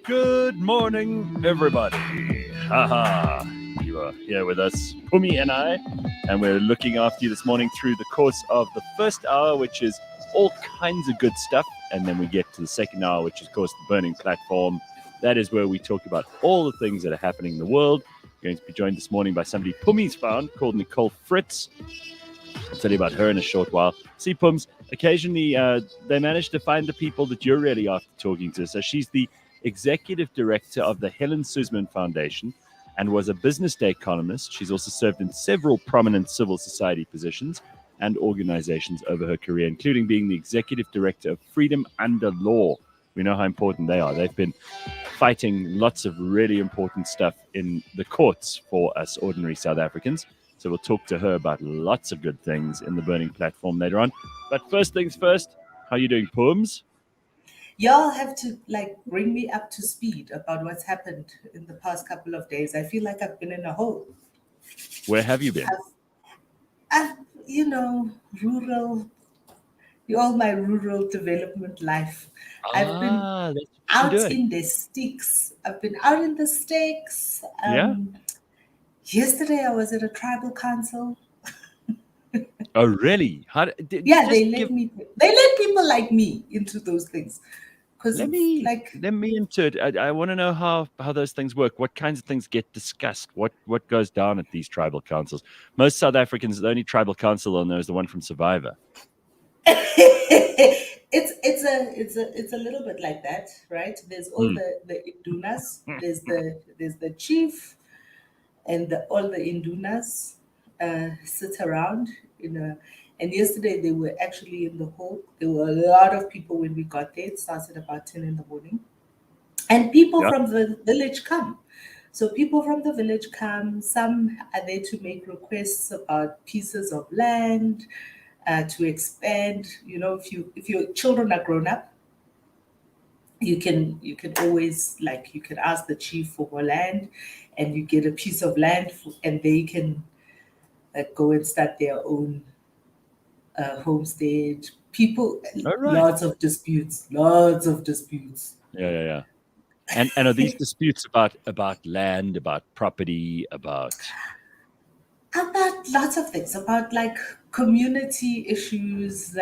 Good morning, everybody. Haha. You are here with us, Pumi and I, and we're looking after you this morning through the course of the first hour, which is all kinds of good stuff. And then we get to the second hour, which is, of course, the burning platform. That is where we talk about all the things that are happening in the world. We're going to be joined this morning by somebody Pumi's found called Nicole Fritz. I'll tell you about her in a short while. See, Pums, occasionally they manage to find the people that you're really after talking to. So she's the executive director of the Helen Suzman Foundation and was a business day columnist. She's also served in several prominent civil society positions and organizations over her career, including being the executive director of Freedom Under Law. We know how important they are. They've been fighting lots of really important stuff in the courts for us ordinary South Africans. So we'll talk to her about lots of good things in the burning platform later on. But first things first, how are you doing, Pums? Y'all have to bring me up to speed about what's happened in the past couple of days. I feel like I've been in a hole. Where have you been? I've rural, all my rural development life. I've been That's what out you're doing. in the sticks. I've been out in the sticks. Yeah? Yesterday I was at a tribal council. Oh, really? Yeah, they let people like me into those things. Let me into it. I want to know how those things work. What kinds of things get discussed? What goes down at these tribal councils? Most South Africans, the only tribal council on there is the one from Survivor. It's a little bit like that, right? There's all the indunas. There's the chief, and all the indunas sit around in a. And yesterday they were actually in the hall. There were a lot of people when we got there. It started about 10 in the morning, and people from the village come. So people from the village come. Some are there to make requests about pieces of land, to expand. If your children are grown up, you can always you can ask the chief for more land, and you get a piece of land, and they can go and start their own homestead. People, lots of disputes. Yeah. And are these disputes about land, about property, about lots of things, about community issues.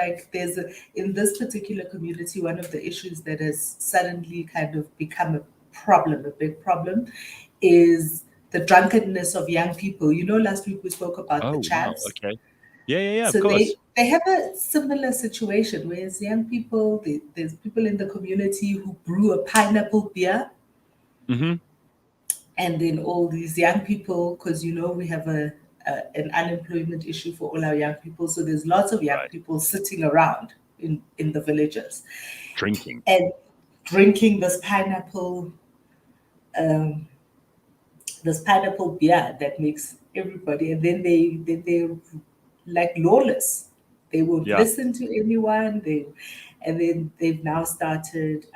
In this particular community, one of the issues that has suddenly kind of become a big problem, is the drunkenness of young people. Last week we spoke about the chavs. Wow. Okay. Yeah, so of course. They have a similar situation, whereas young people, there's people in the community who brew a pineapple beer. Mm-hmm. And then all these young people, because we have an unemployment issue for all our young people. So there's lots of young people sitting around in the villages. Drinking. And drinking this pineapple beer that makes everybody, and then they're like lawless. They won't listen to anyone. And then they've now started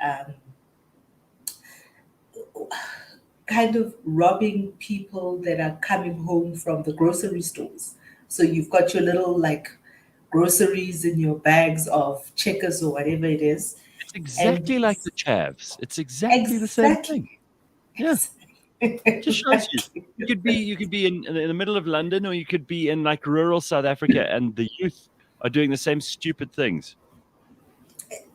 kind of robbing people that are coming home from the grocery stores. So you've got your little groceries in your bags of Checkers or whatever it is. It's exactly like the chavs. It's exactly the same thing. Yeah. It just shows you. You could be in the middle of London, or you could be in rural South Africa, and the youth are doing the same stupid things.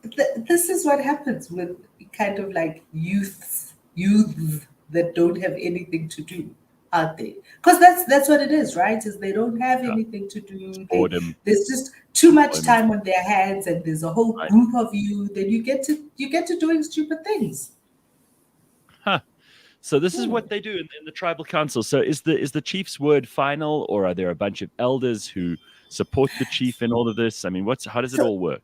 This is what happens with kind of youth that don't have anything to do out there, because that's what it is, right? Is they don't have anything to do. There's just too much time on their hands, and there's a whole group of you. Then you get to doing stupid things. So this is what they do in the tribal council. So is the chief's word final, or are there a bunch of elders who support the chief in all of this? I mean, how does it all work?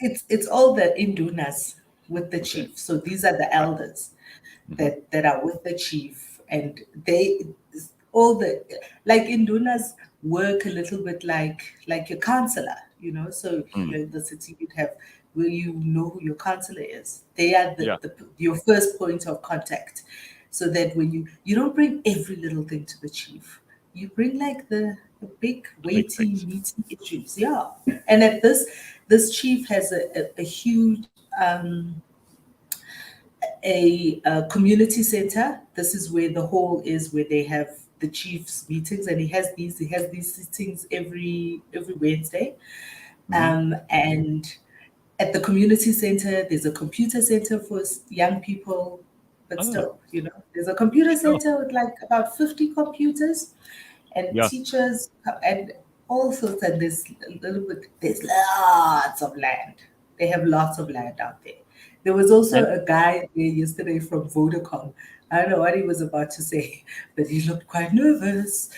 It's all the indunas with the chief. So these are the elders that are with the chief, and all the indunas work a little bit like your counselor. So in the city you'd have where you know who your counselor is. They are your first point of contact. So that when you don't bring every little thing to the chief, you bring the big weighty meaty issues. Yeah. And at this chief has a huge a community center. This is where the hall is, where they have the chief's meetings, and he has these sittings every Wednesday. And at the community center, there's a computer center for young people, but still, there's a computer center with like about 50 computers and teachers and all sorts. And there's lots of land. They have lots of land out there. There was also a guy there yesterday from Vodacom. I don't know what he was about to say, but he looked quite nervous.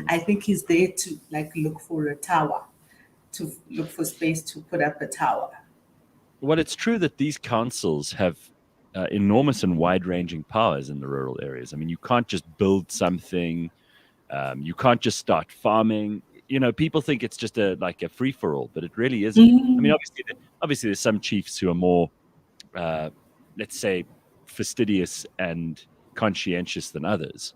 I think he's there to look for a tower, to look for space to put up a tower. Well, it's true that these councils have enormous and wide-ranging powers in the rural areas. I mean, you can't just build something. You can't just start farming. People think it's just a free-for-all, but it really isn't. I mean, obviously, there's some chiefs who are more, let's say, fastidious and conscientious than others.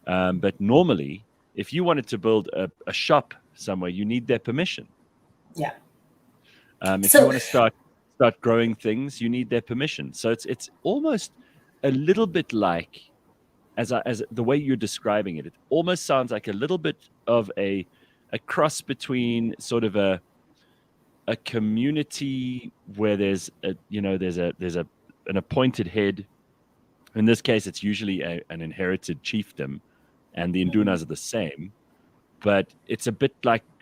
But normally, if you wanted to build a shop somewhere, you need their permission. Yeah. If you want to start growing things, you need their permission. So it's almost a little bit like, as the way you're describing it, it almost sounds like a little bit of a cross between sort of a community where there's an appointed head. In this case, it's usually an inherited chiefdom, and the Indunas are the same, but it's a bit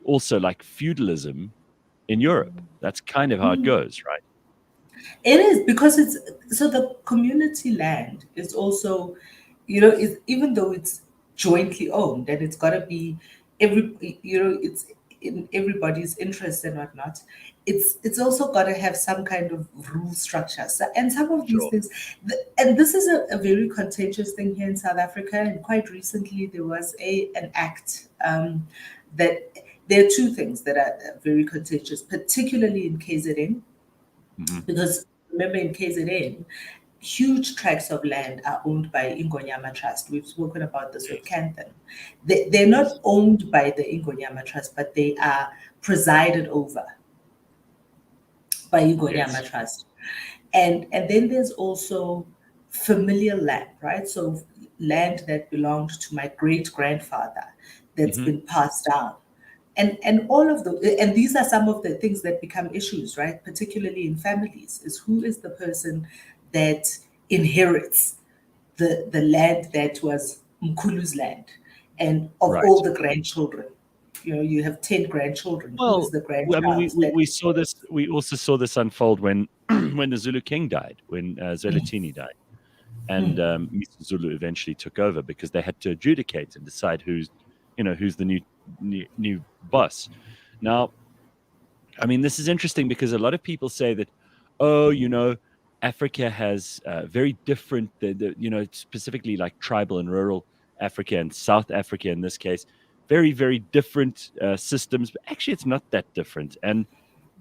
also like feudalism in Europe. That's kind of how it goes, right? It is, because the community land is also, even though it's jointly owned and it's got to be it's in everybody's interest and whatnot, it's also got to have some kind of rule structure. So, and some of these things, and this is a very contentious thing here in South Africa. And quite recently, there was an act that there are two things that are very contentious, particularly in KZN, because remember, in KZN, huge tracts of land are owned by Ingonyama Trust. We've spoken about this with Kanthan. They're not owned by the Ingonyama Trust, but they are presided over by Ingonyama Trust. And then there's also familial land, right? So land that belonged to my great-grandfather that's been passed down. And all of and these are some of the things that become issues, right? Particularly in families, is who is the person that inherits the land that was Mkulu's land, and of all the grandchildren. You have 10 grandchildren. Well, who's the grandchild? I mean, we saw this. We also saw this unfold when the Zulu king died, when Zelatini died, and Mr. Zulu eventually took over because they had to adjudicate and decide who's the new boss. Now, I mean, this is interesting because a lot of people say that, Africa has very different, specifically like tribal and rural Africa and South Africa in this case, very, very different systems. But actually, it's not that different. And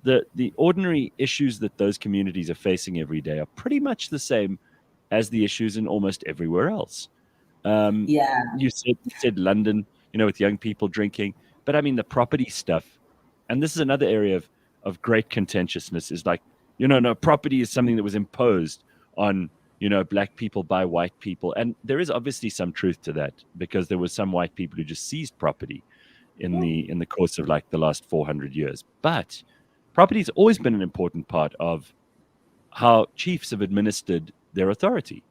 the ordinary issues that those communities are facing every day are pretty much the same as the issues in almost everywhere else. You said London, with young people drinking. But I mean, the property stuff, and this is another area of great contentiousness, is like, no, property is something that was imposed on, black people by white people. And there is obviously some truth to that, because there was some white people who just seized property in the course of like the last 400 years. But property has always been an important part of how chiefs have administered their authority.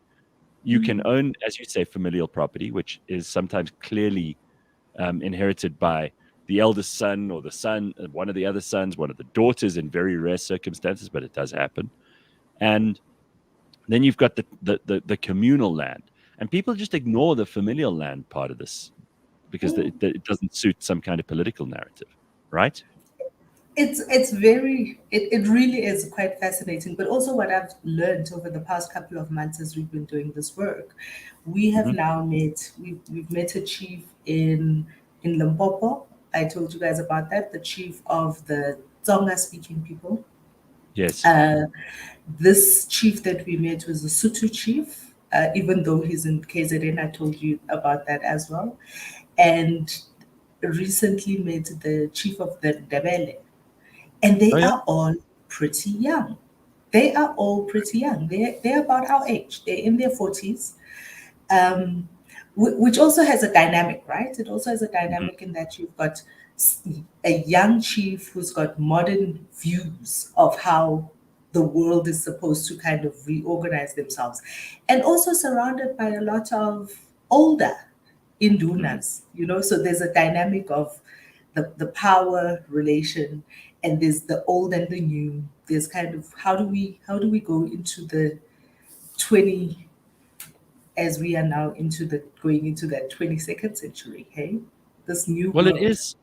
You can own, as you say, familial property, which is sometimes clearly inherited by the eldest son or the son, one of the other sons, one of the daughters, in very rare circumstances, but it does happen. And then you've got the communal land, and people just ignore the familial land part of this because it doesn't suit some kind of political narrative, right? It really is quite fascinating. But also, what I've learned over the past couple of months as we've been doing this work, we have now we've met a chief in Limpopo. I told you guys about that, the chief of the Tsonga speaking people. Yes. This chief that we met was a Sotho chief, even though he's in KZN. I told you about that as well. And recently met the chief of the Ndebele. And they are all pretty young. they are all pretty young. They're about our age. They're in their 40s, um, which also has a dynamic, right? It also has a dynamic in that you've got a young chief who's got modern views of how the world is supposed to kind of reorganize themselves, and also surrounded by a lot of older indunas, so there's a dynamic of the power relation, and there's the old and the new. There's kind of how do we go into the 20, as we are now going into that 22nd century, hey? This new Well, it world. is.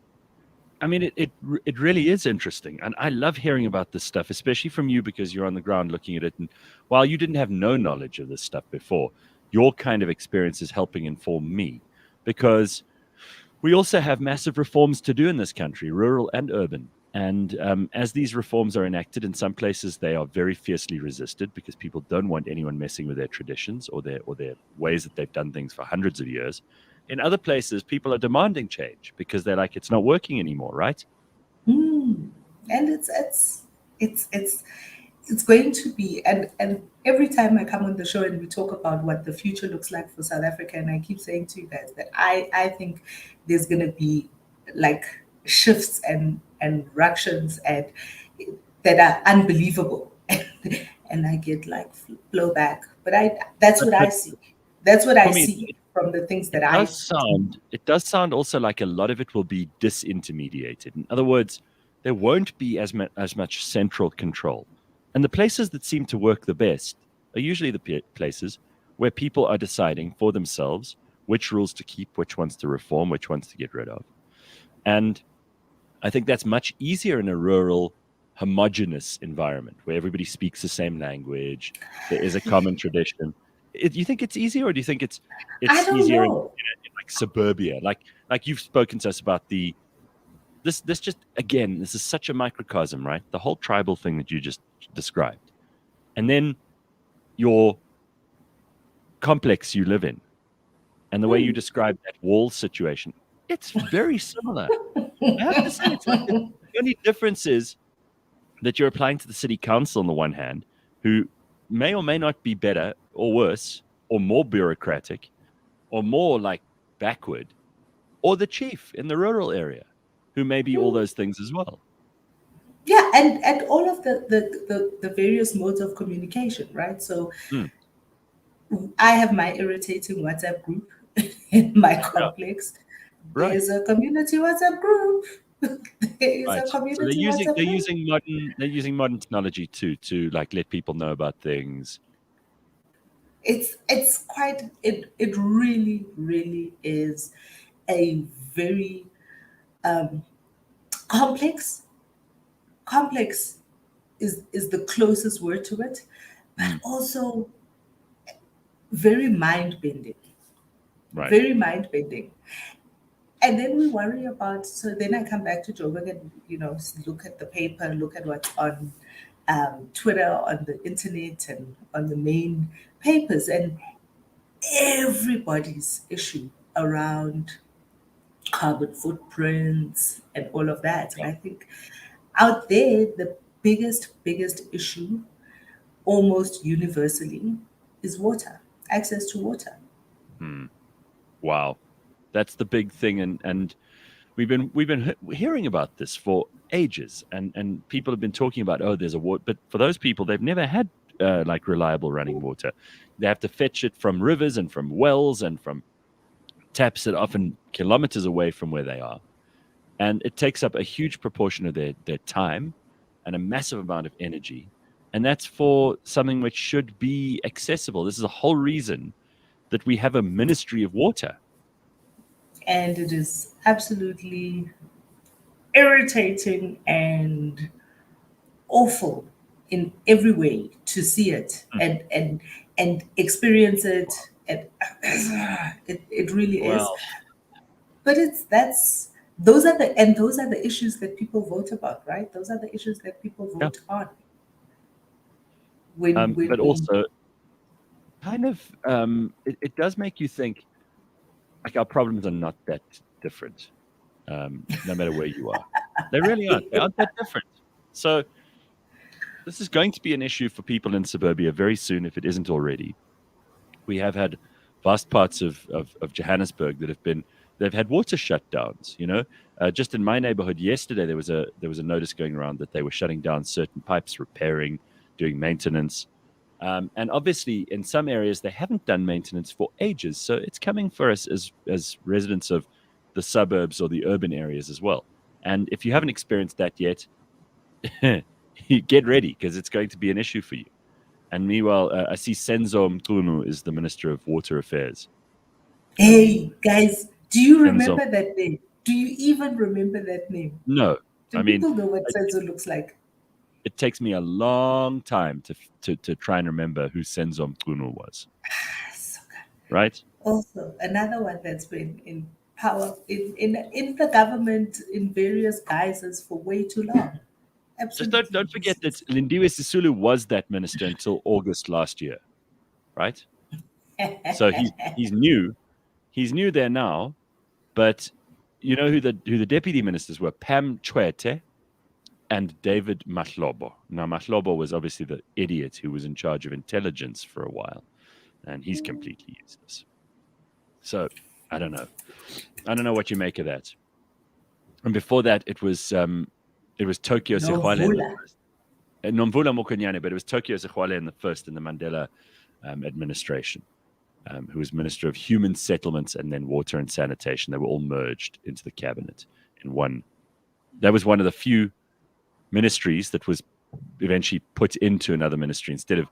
I mean, it really is interesting, and I love hearing about this stuff, especially from you because you're on the ground looking at it. And while you didn't have no knowledge of this stuff before, your kind of experience is helping inform me, because we also have massive reforms to do in this country, rural and urban. And as these reforms are enacted, in some places they are very fiercely resisted because people don't want anyone messing with their traditions or their ways that they've done things for hundreds of years. In other places, people are demanding change because they're like, it's not working anymore, right? Mm. And it's going to be, and every time I come on the show and we talk about what the future looks like for South Africa, and I keep saying to you guys that I think there's going to be like shifts and ructions and that are unbelievable, and I get like blowback, but that's what I But see. That's what I for me, see from the things that it I. does sound also like a lot of it will be disintermediated. In other words, there won't be as much central control. And the places that seem to work the best are usually the places where people are deciding for themselves which rules to keep, which ones to reform, which ones to get rid of. And I think that's much easier in a rural, homogenous environment where everybody speaks the same language. There is a common tradition. Do you think it's easier, or do you think it's I it's don't easier know. in like suburbia? Like you've spoken to us about this just again, this is such a microcosm, right? The whole tribal thing that you just described, and then your complex you live in, and the way you Hmm. describe that wall situation, it's very similar. I have to say, it's like the only difference is that you're applying to the city council on the one hand, who may or may not be better or worse or more bureaucratic or more like backward, or the chief in the rural area, who may be all Hmm. those things as well. Yeah, and all of the various modes of communication, right? So Mm, I have my irritating WhatsApp group in my yeah, complex. right, There's a community WhatsApp group. There is right. a So they're community using WhatsApp they're group. using modern technology to like let people know about things. It's quite it really really is a very um, complex. Complex is the closest word to it, but Mm, also very mind bending. right. Very mind bending. And then we worry about, so then I come back to Joburg and, look at the paper, look at what's on Twitter, on the internet, and on the main papers, and everybody's issue around carbon footprints and all of that. And Yeah. I think out there, the biggest issue, almost universally, is water, access to water. Mm, wow. That's the big thing, and we've been hearing about this for ages, and people have been talking about, oh, there's a water, but for those people, they've never had like reliable running water. They have to fetch it from rivers and from wells and from taps that are often kilometers away from where they are, and it takes up a huge proportion of their time and a massive amount of energy, and that's for something which should be accessible. This is a whole reason that we have a ministry of water. And it is absolutely irritating and awful in every way to see it Hmm. and experience it, and it really is. Well, But it's that's those are the issues that people vote about, right? Those are the issues that people yeah. vote on when But we. also kind of it does make you think like our problems are not that different, no matter where you are. They really aren't. They aren't that different. So this is going to be an issue for people in suburbia very soon, if it isn't already. We have had vast parts of Johannesburg that they've had water shutdowns. Just in my neighborhood yesterday, there was a notice going around that they were shutting down certain pipes, repairing, doing maintenance. And obviously, in some areas, they haven't done maintenance for ages. So it's coming for us as residents of the suburbs or the urban areas as well. And if you haven't experienced that yet, get ready, because it's going to be an issue for you. And meanwhile, I see Senzo Mqunu is the Minister of Water Affairs. Hey, guys, do you remember that name? Do you even remember that name? No. People know what Senzo looks like? It takes me a long time to try and remember who Senzo Mqunu was. So right? Also, another one that's been in power in the government in various guises for way too long. Absolutely. Just don't forget that Lindiwe Sisulu was that minister until August last year, right? So he's new. He's new there now, but you know who the deputy ministers were? Pam Chwete and David Mahlobo. Now, Mahlobo was obviously the idiot who was in charge of intelligence for a while, and he's completely useless. So I don't know. I don't know what you make of that. And before that, it was Tokyo Sexwale. Nomvula Mokonyane, but it was Tokyo Sexwale in the Mandela administration, who was Minister of Human Settlements and then Water and Sanitation. They were all merged into the cabinet in one. That was one of the few ministries that was eventually put into another ministry instead of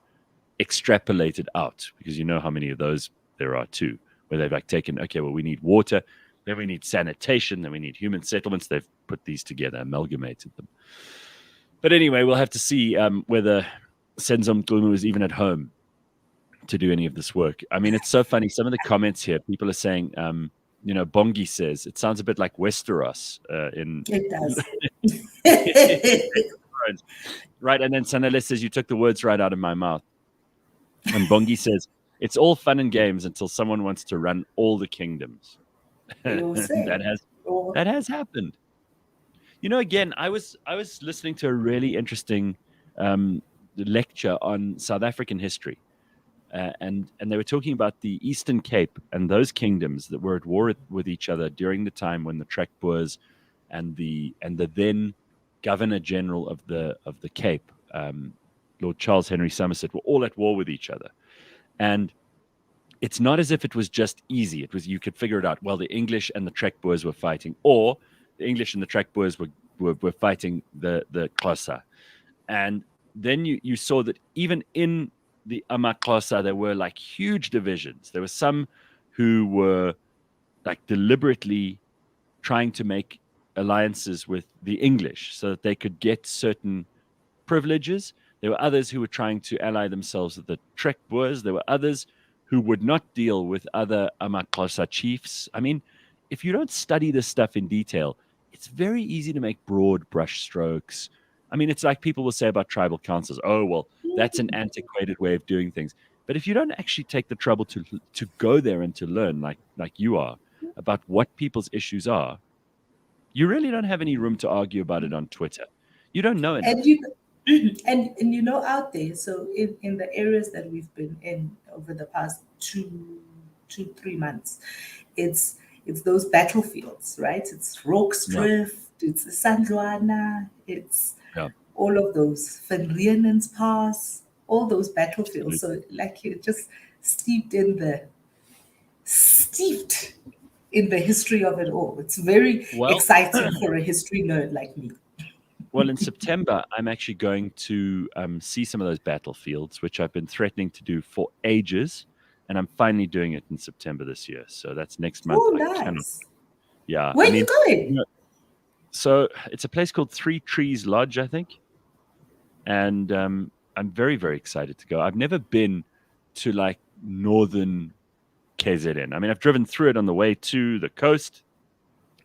extrapolated out, because you know how many of those there are too, where they've like taken, okay, well, we need water, then we need sanitation, then we need human settlements. They've put these together, amalgamated them. But anyway, we'll have to see whether Senzo Mqunu is even at home to do any of this work. I mean, it's so funny. Some of the comments here, people are saying, Bongi says, it sounds a bit like Westeros. It does. Right, and then Sanele says, you took the words right out of my mouth. And Bongi says, it's all fun and games until someone wants to run all the kingdoms. That has happened. Again, I was listening to a really interesting lecture on South African history, and they were talking about the Eastern Cape and those kingdoms that were at war with each other during the time when the Trek Boers and the then Governor General of the Cape, Lord Charles Henry Somerset, were all at war with each other. And it's not as if it was just easy. It was, you could figure it out. Well, the English and the Trek Boers were fighting, or the English and the Trek Boers were fighting the Xhosa. And then you saw that even in the AmaXhosa, there were like huge divisions. There were some who were like deliberately trying to make alliances with the English so that they could get certain privileges. There were others who were trying to ally themselves with the Trek Boers. There were others who would not deal with other AmaXhosa chiefs. I mean, if you don't study this stuff in detail, it's very easy to make broad brush strokes. I mean, it's like people will say about tribal councils, oh, well, that's an antiquated way of doing things. But if you don't actually take the trouble to go there and to learn, like you are, about what people's issues are, you really don't have any room to argue about it on Twitter. You don't know enough. And out there, so in the areas that we've been in over the past 3 months, it's those battlefields, right? It's Rooksdrift, it's Sandlwana, it's all of those, Van Riemen's Pass, all those battlefields. So like you're just steeped in the history of it all. It's very exciting for a history nerd like me. Well, in September, I'm actually going to see some of those battlefields, which I've been threatening to do for ages, and I'm finally doing it in September this year. So that's next month. Oh, nice. Yeah. Where are you going? So it's a place called Three Trees Lodge, I think. And I'm very, very excited to go. I've never been to like northern KZN. I mean, I've driven through it on the way to the coast,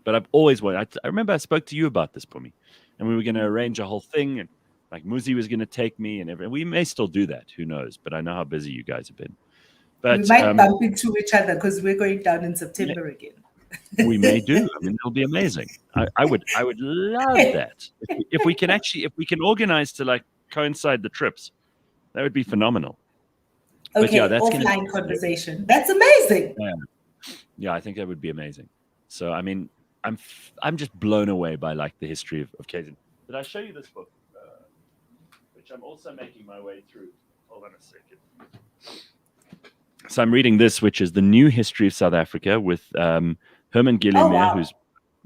but I've always wanted. I remember I spoke to you about this, Pumi, and we were going to arrange a whole thing, and like Muzi was going to take me, and we may still do that. Who knows? But I know how busy you guys have been. But we might bump into each other because we're going down in September again. We may do. I mean, it'll be amazing. I would love that if we can organize to like coincide the trips. That would be phenomenal. But Okay, yeah, that's offline conversation. That's amazing. Yeah, I think that would be amazing. So I mean, I'm just blown away by like the history of KZN. Did I show you this book, which I'm also making my way through? Hold on a second. So I'm reading this, which is The New History of South Africa, with Herman Gillimer, wow. who's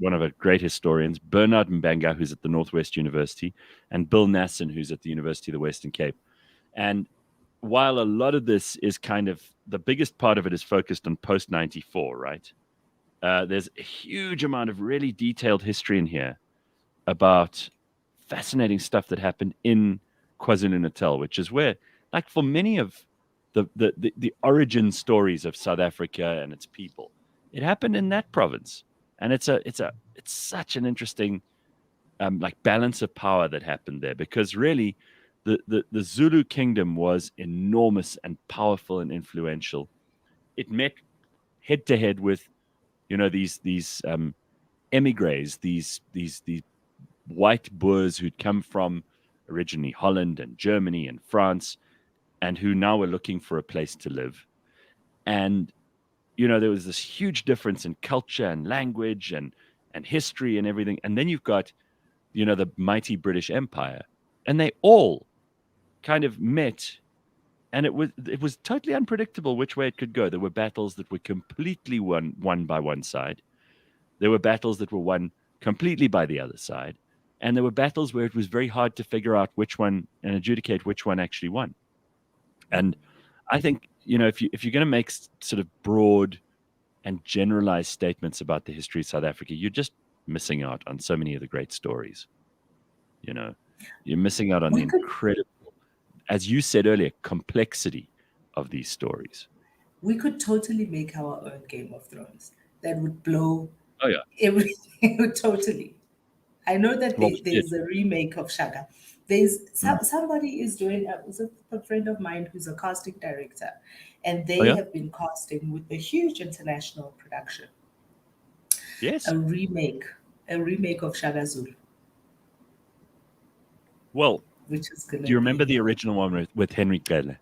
one of our great historians, Bernard Mbanga, who's at the Northwest University, and Bill Nasson, who's at the University of the Western Cape. And while a lot of this is kind of, the biggest part of it is focused on post-94, right? There's a huge amount of really detailed history in here about fascinating stuff that happened in KwaZulu-Natal, which is where, like, for many of the origin stories of South Africa and its people, it happened in that province. And it's such an interesting like balance of power that happened there, because really the Zulu kingdom was enormous and powerful and influential. It met head to head with, you know, these emigres, these white Boers who'd come from originally Holland and Germany and France, and who now were looking for a place to live. And, you know, there was this huge difference in culture and language and history and everything. And then you've got, you know, the mighty British Empire, and they all kind of met, and it was totally unpredictable which way it could go. There were battles that were completely won by one side. There were battles that were won completely by the other side. And there were battles where it was very hard to figure out which one and adjudicate which one actually won. And I think, you know, if you're going to make sort of broad and generalized statements about the history of South Africa, you're just missing out on so many of the great stories. You know, you're missing out on the incredible, as you said earlier, complexity of these stories. We could totally make our own Game of Thrones. That would blow. Oh yeah, everything totally. I know that there's a remake of Shaka. There's somebody is doing a friend of mine who's a casting director, and they have been casting with a huge international production. Yes, a remake of Shaka Zulu. Well, which is do you remember the original one with Henry Kele?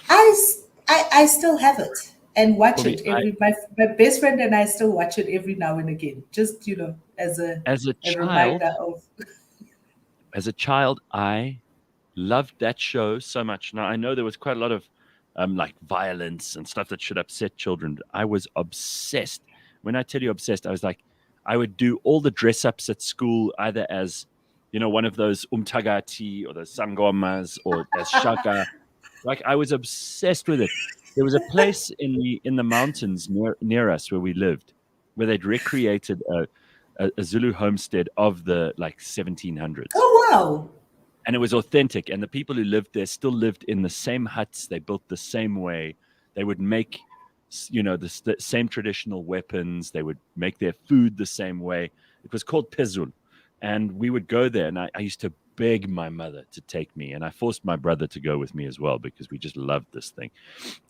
I still have it and watch it every. My best friend and I still watch it every now and again. Just, you know, as a child, reminder of. As a child, I loved that show so much. Now I know there was quite a lot of like violence and stuff that should upset children. I was obsessed. When I tell you obsessed, I was like, I would do all the dress ups at school, either as, you know, one of those umtagati or the sangomas or as Shaka. Like, I was obsessed with it. There was a place in the mountains near us where we lived, where they'd recreated a Zulu homestead of the like 1700s. Oh wow! And it was authentic. And the people who lived there still lived in the same huts. They built the same way. They would make, you know, the same traditional weapons. They would make their food the same way. It was called Pezul. And we would go there, and I used to beg my mother to take me, and I forced my brother to go with me as well, because we just loved this thing.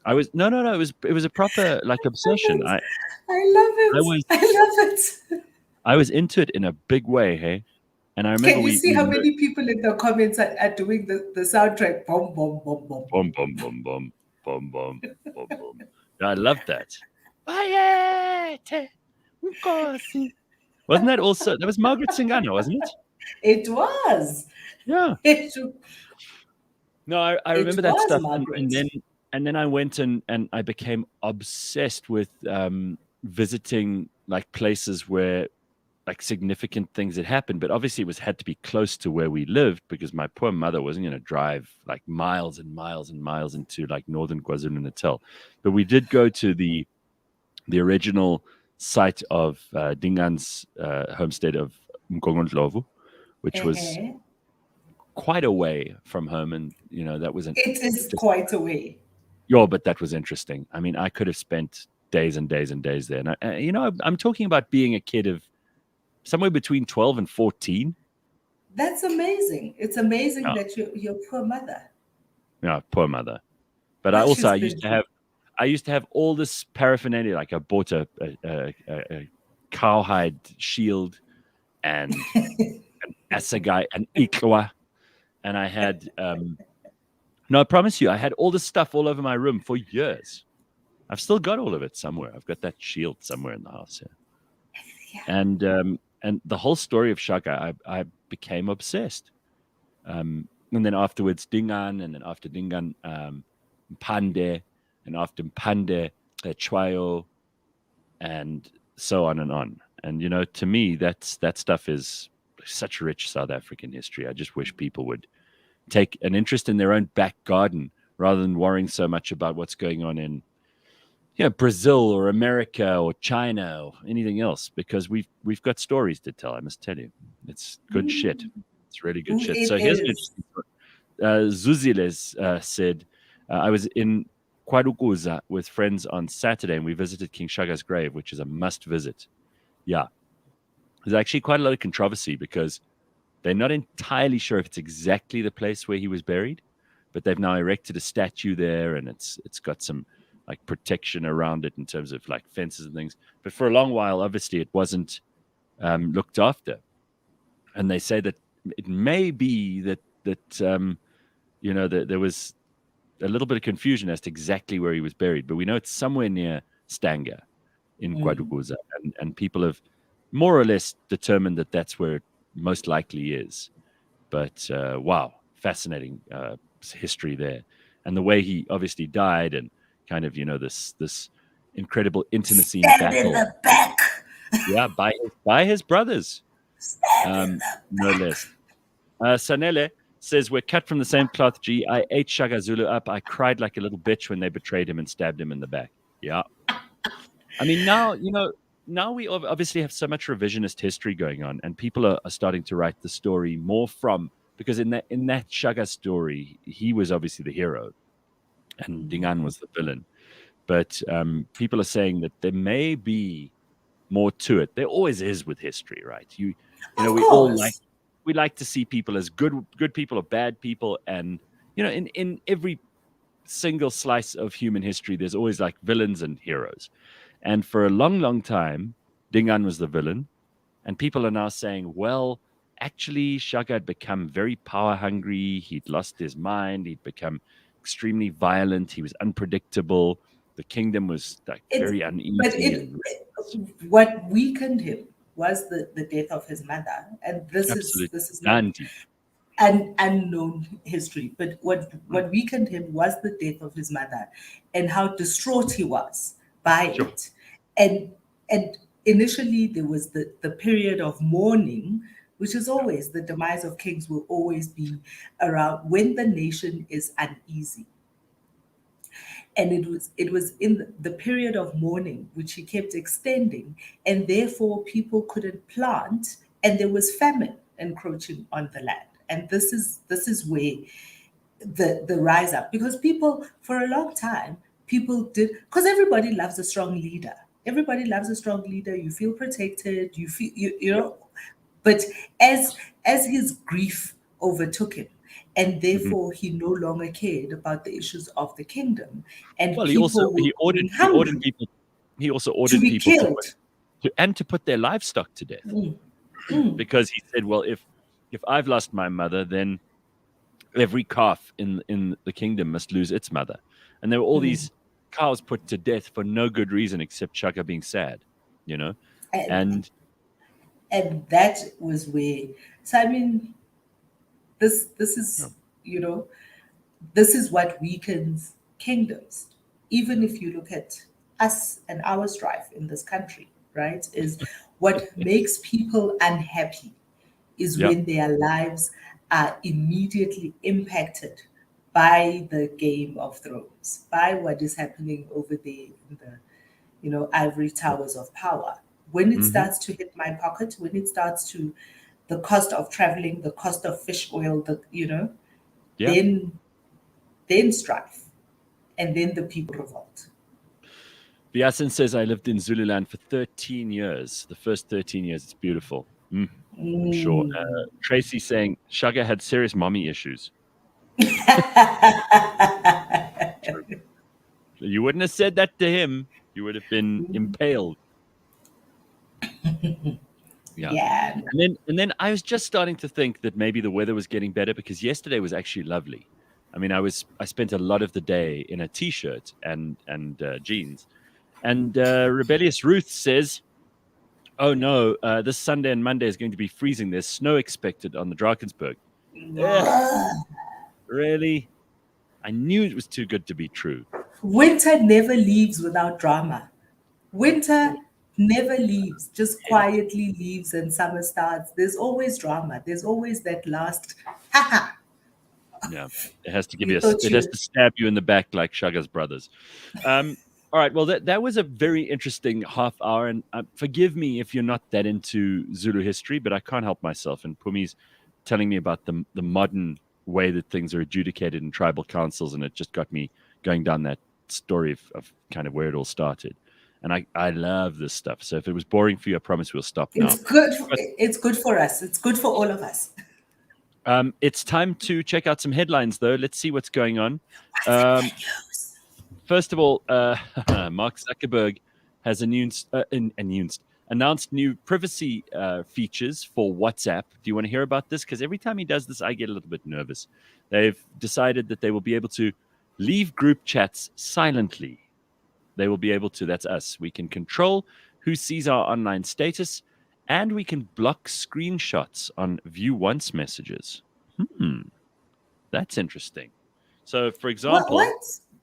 I was no, it was a proper like obsession. I love it. I love it. I was into it in a big way, hey. And I remember. Can you see how many people in the comments are doing the soundtrack? Boom, boom, boom, boom, boom, boom, boom, boom, boom, boom, boom, boom. I loved that. Wasn't that also? That was Margaret Singano, wasn't it? It was. Yeah. No, I remember that stuff, and then I went and I became obsessed with visiting like places where like significant things had happened. But obviously, it had to be close to where we lived, because my poor mother wasn't going to drive like miles and miles and miles into like northern KwaZulu-Natal. But we did go to the original site of Dingan's homestead of Mkongondlovu, which was quite a way from home, and you know that was it is quite a way. Yeah, but that was interesting. I mean, I could have spent days and days and days there. And you know, I'm talking about being a kid of somewhere between 12 and 14. That's amazing. It's amazing that your poor mother. Yeah, poor mother. But I used to have all this paraphernalia. Like I bought a cowhide shield and an assegai, an ikwa, and I had no, I promise you, I had all this stuff all over my room for years. I've still got all of it somewhere. I've got that shield somewhere in the house here. Yeah. And the whole story of Shaka, I became obsessed. And then afterwards, Dingan, and then after Dingan, Mpande, and after Mpande, Chwayo, and so on and on. And to me, that stuff is such rich South African history. I just wish people would take an interest in their own back garden rather than worrying so much about what's going on in Brazil or America or China or anything else, because we've got stories to tell. I must tell you, it's good shit. It's really good shit. So It here's an is. interesting story. Zuziles said, I was in Kwadukuza with friends on Saturday, and we visited King Shaga's grave, which is a must visit. Yeah, there's actually quite a lot of controversy because they're not entirely sure if it's exactly the place where he was buried, but they've now erected a statue there, and it's got some like protection around it in terms of like fences and things. But for a long while, obviously, it wasn't looked after, and they say that it may be that there was a little bit of confusion as to exactly where he was buried, but we know it's somewhere near Stanger in Kwadukuza, and people have more or less determined that that's where it most likely is. But wow, fascinating history there, and the way he obviously died, and kind of this incredible intimacy and Stabbed in battle, the back. yeah, by his brothers, Stabbed in the no less. Sanele says, we're cut from the same cloth, G. I ate Shaka Zulu up. I cried like a little bitch when they betrayed him and stabbed him in the back. Yeah. I mean, now we obviously have so much revisionist history going on, and people are starting to write the story more from, because in that Shaka story, he was obviously the hero and Dingan was the villain. But people are saying that there may be more to it. There always is with history, right? Of We all course. like to see people as good people or bad people, and in every single slice of human history, there's always like villains and heroes. And for a long, long time, Dingan was the villain, and people are now saying, well, actually, Shaka had become very power hungry. He'd lost his mind. He'd become extremely violent. He was unpredictable. The kingdom was like It, very but uneasy and what weakened him was the death of his mother, and absolutely this is not Gandhi. an unknown history. But what weakened him was the death of his mother, and how distraught he was by Sure. it. And initially there was the period of mourning, which is always the demise of kings will always be around when the nation is uneasy. And it was in the period of mourning which he kept extending, and therefore people couldn't plant, and there was famine encroaching on the land. And this is where the rise up, because people for a long time, people did, because everybody loves a strong leader. Everybody loves a strong leader. You feel protected, you feel you know. But as his grief overtook him, and Mhm. therefore he no longer cared about the issues of the kingdom, and Well, people were going he ordered hungry people. He also to ordered be people killed. to put their livestock to death, Mm, mm, because he said, well, if I've lost my mother, then every calf in the kingdom must lose its mother. And there were all mm. these cows put to death for no good reason except Shaka being sad, And and that was where, so I mean, this yeah, is, you know, this is what weakens kingdoms. Even if you look at us and our strife in this country, right, is what makes people unhappy is yeah, when their lives are immediately impacted by the Game of Thrones, by what is happening over there in the, ivory towers of power. When it hmm starts to hit my pocket, when it starts to the cost of traveling, the cost of fish oil, yeah. then strife, and then the people revolt. Biasin says, I lived in Zululand for 13 years. The first 13 years, it's beautiful. I'm sure. Tracy saying Shaka had serious mommy issues. True. You wouldn't have said that to him. You would have been impaled. Yeah. Yeah. And then I was just starting to think that maybe the weather was getting better because yesterday was actually lovely. I mean, I spent a lot of the day in a t-shirt and jeans. And Rebellious Ruth says, "Oh no, this Sunday and Monday is going to be freezing. There's snow expected on the Drakensberg." Ugh, really? I knew it was too good to be true. Winter never leaves without drama. Winter never leaves, just quietly leaves and summer starts. There's always drama. There's always that last, haha, Yeah, it has to give you you thought it has you. to stab you in the back like Shaga's brothers. All right, well that was a very interesting half hour, and forgive me if you're not that into Zulu history, but I can't help myself. And Pumi's telling me about the modern way that things are adjudicated in tribal councils, and it just got me going down that story of kind of where it all started. And I love this stuff. So if it was boring for you, I promise we'll stop now. It's good. But It's good for us. It's good for all of us. it's time to check out some headlines, though. Let's see what's going on. What's in Um, the news? First of all, Mark Zuckerberg has announced new privacy features for WhatsApp. Do you want to hear about this? Because every time he does this, I get a little bit nervous. They've decided that they will be able to leave group chats silently. They will be able to, that's us. We can control who sees our online status, and we can block screenshots on view once messages. That's interesting. So, for example, What?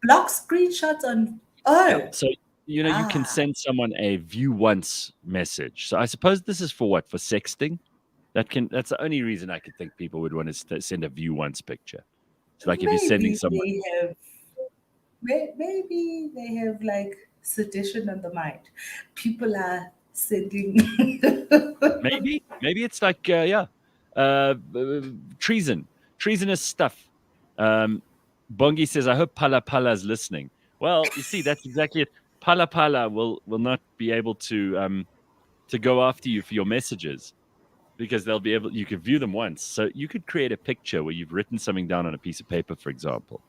Block screenshots on. yeah. Oh, So, you can send someone a view once message. So I suppose this is for what? For sexting? That's the only reason I could think people would want to send a view once picture. It's like if you're sending someone. Maybe they have like sedition on the mind. People are sending. Maybe it's like treasonous stuff. Bongi says, "I hope Pala Pala is listening." Well, you see, that's exactly it. Pala Pala will not be able to go after you for your messages because they'll be able. You could view them once, so you could create a picture where you've written something down on a piece of paper, for example,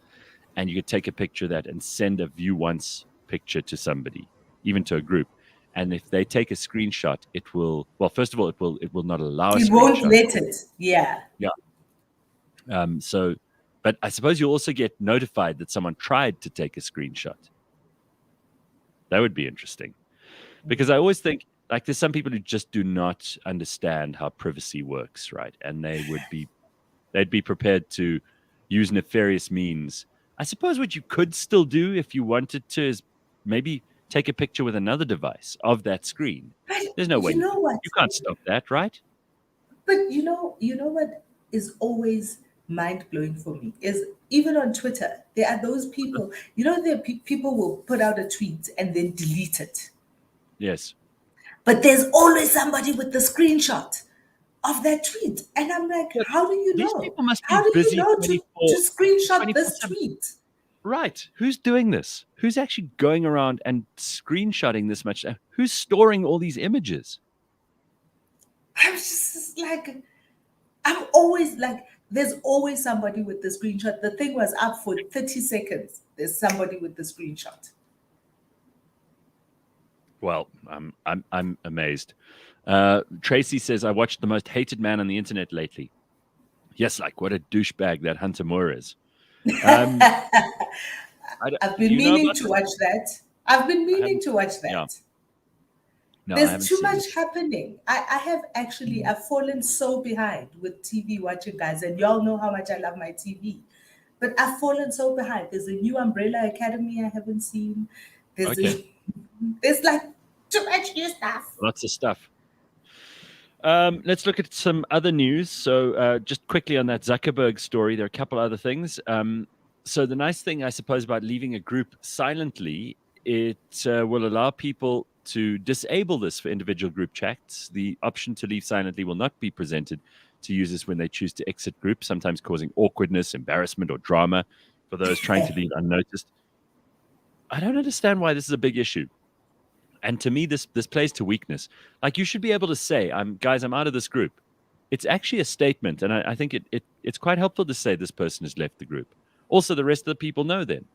and you could take a picture of that and send a view once picture to somebody, even to a group. And if they take a screenshot, it will. Well, first of all, it will not allow a It won't screenshot. let it. Yeah. Yeah. But I suppose you'll also get notified that someone tried to take a screenshot. That would be interesting, because I always think like there's some people who just do not understand how privacy works, right? And they'd be prepared to use nefarious means. I suppose what you could still do if you wanted to is maybe take a picture with another device of that screen. But There's no way you know what? you can't stop that, right? But you know what is always mind blowing for me is even on Twitter, there are those people. You know, there are people will put out a tweet and then delete it. Yes. But there's always somebody with the screenshot of that tweet, and I'm like, But how do you these know? people must be How do you busy know to 24 screenshot this 24/7. tweet? Right. Who's doing this? Who's actually going around and screenshotting this much? Who's storing all these images? I'm just like, I'm always like, there's always somebody with the screenshot. The thing was up for 30 seconds. There's somebody with the screenshot. Well, I'm amazed. Tracy says, "I watched the most hated man on the internet lately." Yes, like what a douchebag that Hunter Moore is. Um, I've been do you know meaning about to this? watch that. I've been I meaning haven't. to watch that. Yeah. No, I There's haven't too seen much it. happening. I have actually, I've fallen so behind with TV watching, guys, and y'all know how much I love my TV. But I've fallen so behind. There's a new Umbrella Academy I haven't seen. Okay, There's like too much new stuff. lots of stuff. Let's look at some other news. So, just quickly on that Zuckerberg story, there are a couple other things. So, the nice thing, I suppose, about leaving a group silently, it will allow people to disable this for individual group chats. The option to leave silently will not be presented to users when they choose to exit groups, sometimes causing awkwardness, embarrassment, or drama for those trying to leave unnoticed. I don't understand why this is a big issue. And to me, this plays to weakness. Like you should be able to say, I'm out of this group." It's actually a statement, and I think it's quite helpful to say this person has left the group. Also, the rest of the people know then.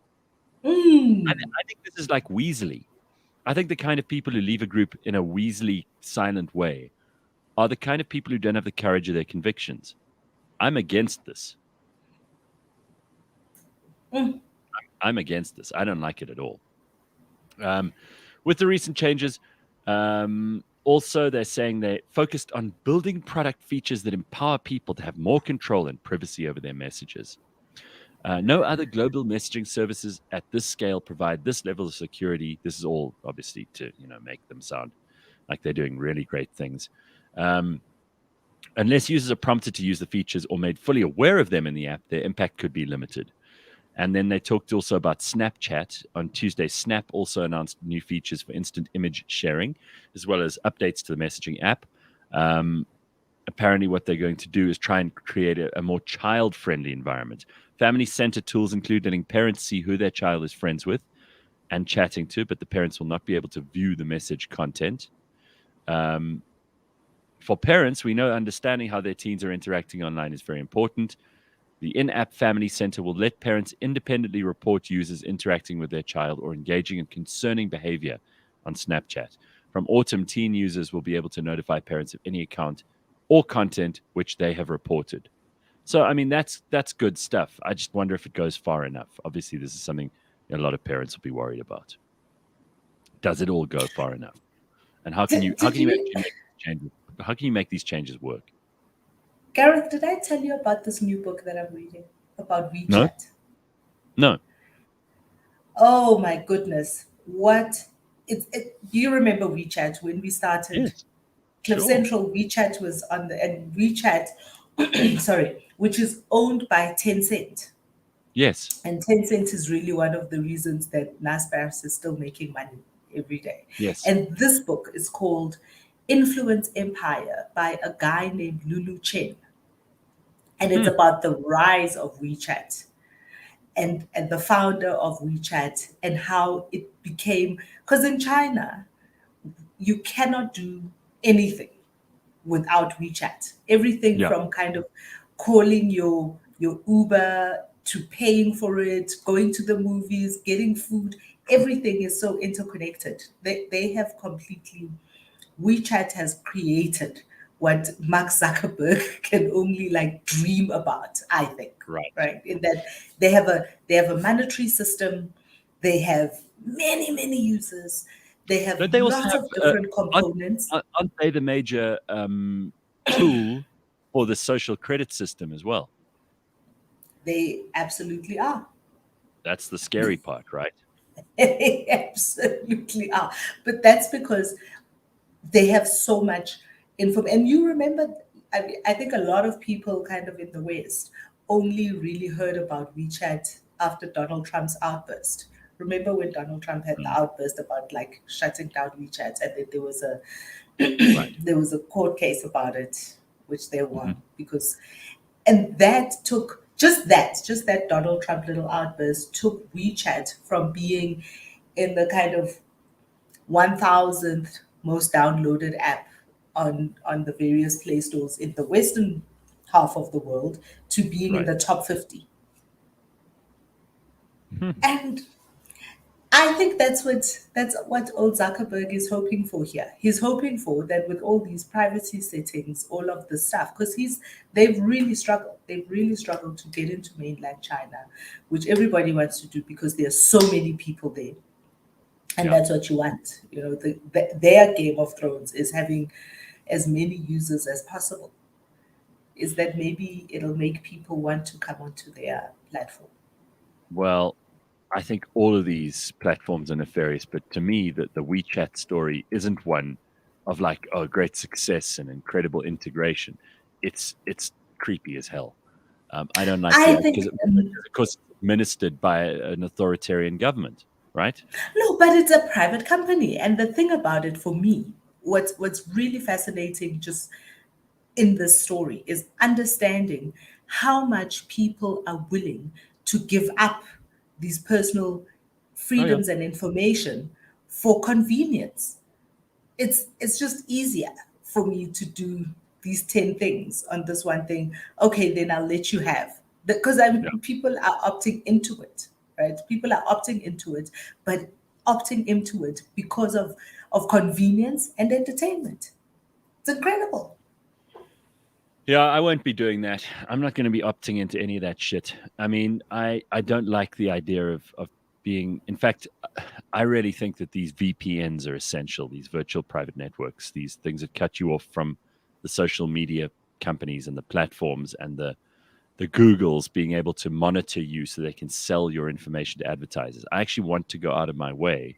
I think this is like Weasley. I think the kind of people who leave a group in a Weasley silent way are the kind of people who don't have the courage of their convictions. I'm against this. I'm against this. I don't like it at all. With the recent changes, also they're saying they focused on building product features that empower people to have more control and privacy over their messages. No other global messaging services at this scale provide this level of security. This is all obviously to make them sound like they're doing really great things. Unless users are prompted to use the features or made fully aware of them in the app, their impact could be limited. And then they talked also about Snapchat. On Tuesday, Snap also announced new features for instant image sharing, as well as updates to the messaging app. Apparently, what they're going to do is try and create a more child-friendly environment. Family-centered tools include letting parents see who their child is friends with and chatting to, but the parents will not be able to view the message content. For parents, we know understanding how their teens are interacting online is very important. The in-app Family Center will let parents independently report users interacting with their child or engaging in concerning behavior on Snapchat. From autumn, teen users will be able to notify parents of any account or content which they have reported. So, I mean, that's good stuff. I just wonder if it goes far enough. Obviously, this is something a lot of parents will be worried about. Does it all go far enough? And how can you actually make changes? How can you make these changes work? Gareth, did I tell you about this new book that I'm reading about WeChat? No. Oh my goodness. Do you remember WeChat when we started? Yes. Cliff Sure. Central WeChat was on and WeChat, sorry, which is owned by Tencent. Yes. And Tencent is really one of the reasons that Naspers is still making money every day. Yes. And this book is called Influence Empire by a guy named Lulu Chen. And it's about the rise of WeChat and the founder of WeChat and how it became, because in China, you cannot do anything without WeChat. Everything Yeah. from kind of calling your Uber to paying for it, going to the movies, getting food, everything is so interconnected. They have completely, WeChat has created what Mark Zuckerberg can only like dream about, I think. Right. In that they have a monetary system, they have many users, they have Don't they also lots have of different components. aren't they the major tool for the social credit system as well? They absolutely are. That's the scary part, right? They absolutely are. But that's because they have so much info. And you remember, I think a lot of people kind of in the West only really heard about WeChat after Donald Trump's outburst. Remember when Donald Trump had the outburst about like shutting down WeChat, and then there was a Right. there was a court case about it, which they won because, and that took just that Donald Trump little outburst took WeChat from being in the kind of 1,000th most downloaded app on the various Play stores in the Western half of the world to being in Right. the top 50. And I think that's what old Zuckerberg is hoping for here. He's hoping for that with all these privacy settings, all of the stuff, because they've really struggled. They've really struggled to get into mainland China, which everybody wants to do because there's so many people there. And Yeah. that's what you want. Their Game of Thrones is having as many users as possible. Is that maybe it'll make people want to come onto their platform? Well, I think all of these platforms are nefarious, but to me, the WeChat story isn't one of like, oh, great success and incredible integration. It's creepy as hell. I don't like I that think because, of course, it's administered by an authoritarian government, right? no, but it's a private company. And the thing about it for me, what's really fascinating just in this story is understanding how much people are willing to give up these personal Oh yeah, freedoms and information for convenience. It's just easier for me to do these 10 things on this one thing. Okay, then I'll let you have. Because yeah. people are opting into it, right? People are opting into it, but opting into it because of convenience and entertainment. It's incredible. Yeah, I won't be doing that. I'm not going to be opting into any of that shit. I mean, I don't like the idea of being. In fact, I really think that these VPNs are essential. These virtual private networks, these things that cut you off from the social media companies and the platforms and the Googles being able to monitor you so they can sell your information to advertisers. I actually want to go out of my way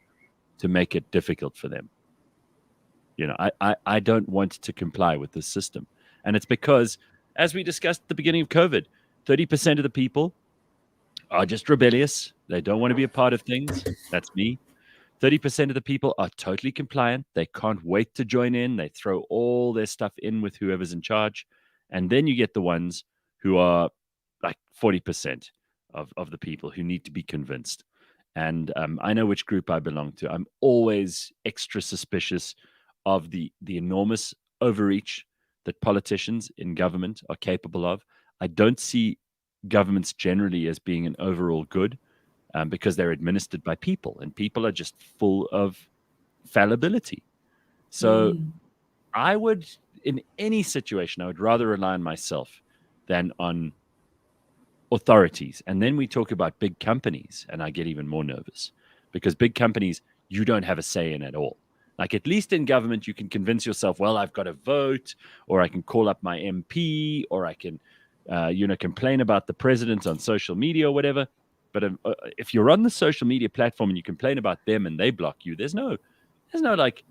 to make it difficult for them. I don't want to comply with this system. And it's because, as we discussed at the beginning of COVID, 30% of the people are just rebellious. They don't want to be a part of things. That's me. 30% of the people are totally compliant. They can't wait to join in. They throw all their stuff in with whoever's in charge. And then you get the ones who are like 40% of the people who need to be convinced. And I know which group I belong to. I'm always extra suspicious of the enormous overreach that politicians in government are capable of. I don't see governments generally as being an overall good because they're administered by people, and people are just full of fallibility. So Mm, I would, in any situation, I would rather rely on myself than on authorities. And then we talk about big companies, and I get even more nervous because big companies, you don't have a say in at all. Like, at least in government, you can convince yourself, well, I've got to vote, or I can call up my MP, or I can, complain about the president on social media or whatever. But if you're on the social media platform and you complain about them and they block you, there's no like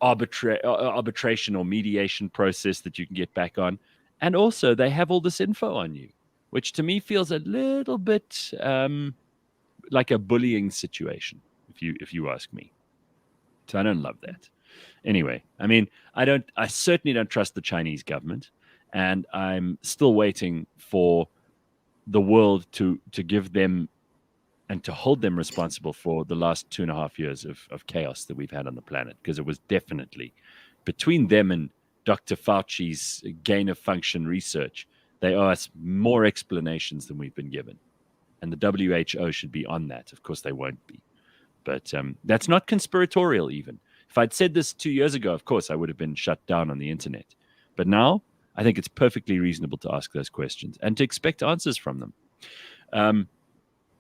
arbitration or mediation process that you can get back on. And also, they have all this info on you, which to me feels a little bit like a bullying situation, if you ask me. So I don't love that. Anyway, I mean, I certainly don't trust the Chinese government, and I'm still waiting for the world to give them and to hold them responsible for the last 2.5 years of chaos that we've had on the planet, because it was definitely between them and Dr. Fauci's gain of function research. They owe us more explanations than we've been given. And the WHO should be on that. Of course, they won't be. But that's not conspiratorial, even. If I'd said this 2 years ago, of course, I would have been shut down on the internet. But now, I think it's perfectly reasonable to ask those questions and to expect answers from them.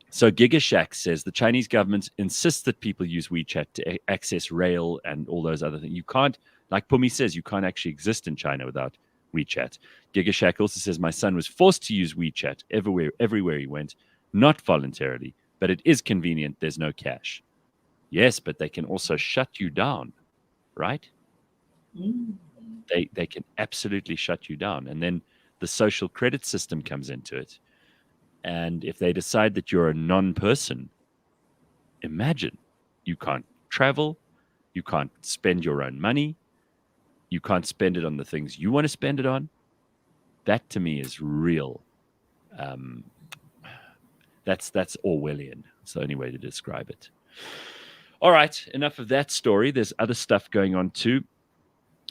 So GigaShack says the Chinese government insists that people use WeChat to access rail and all those other things. You can't, like Pumi says, you can't actually exist in China without WeChat. GigaShack also says my son was forced to use WeChat everywhere he went, not voluntarily, but it is convenient. There's no cash. Yes, but they can also shut you down, right? mm, They can absolutely shut you down. And then the social credit system comes into it. And if they decide that you're a non-person, imagine you can't travel, you can't spend your own money, you can't spend it on the things you want to spend it on. That to me is real. Um, that's Orwellian. It's the only way to describe it. All right, enough of that story. There's other stuff going on too.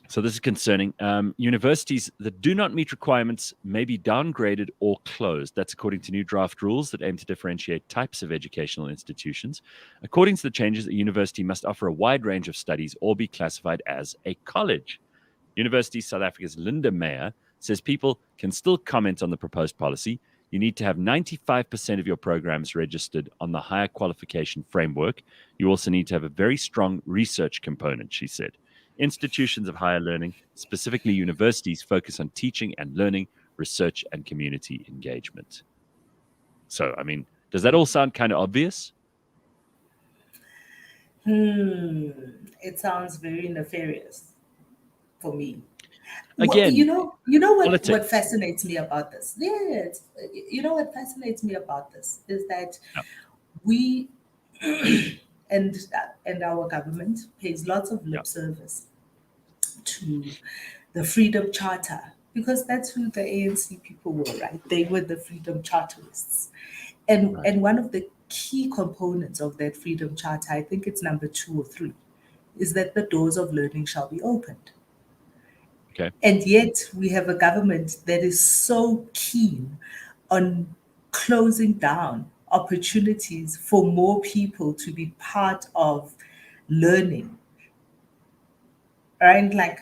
So this is concerning. Universities that do not meet requirements may be downgraded or closed. That's according to new draft rules that aim to differentiate types of educational institutions. According to the changes, a university must offer a wide range of studies or be classified as a college. University South Africa's Linda Meyer says people can still comment on the proposed policy. You need to have 95% of your programs registered on the higher qualification framework. You also need to have a very strong research component, she said. Institutions of higher learning, specifically universities, focus on teaching and learning, research, and community engagement. So, I mean, does that all sound kind of obvious? it sounds very nefarious for me. Again, You know what politics. fascinates me about this? Yes, you know what fascinates me about this is that Yeah. we and and our government pays lots of Yeah. lip service to the Freedom Charter because that's who the ANC people were, right? They were the Freedom Charterists, Right. and one of the key components of that Freedom Charter, I think it's number 2 or 3, is that the doors of learning shall be opened. Okay. And yet we have a government that is so keen on closing down opportunities for more people to be part of learning. Right? Like,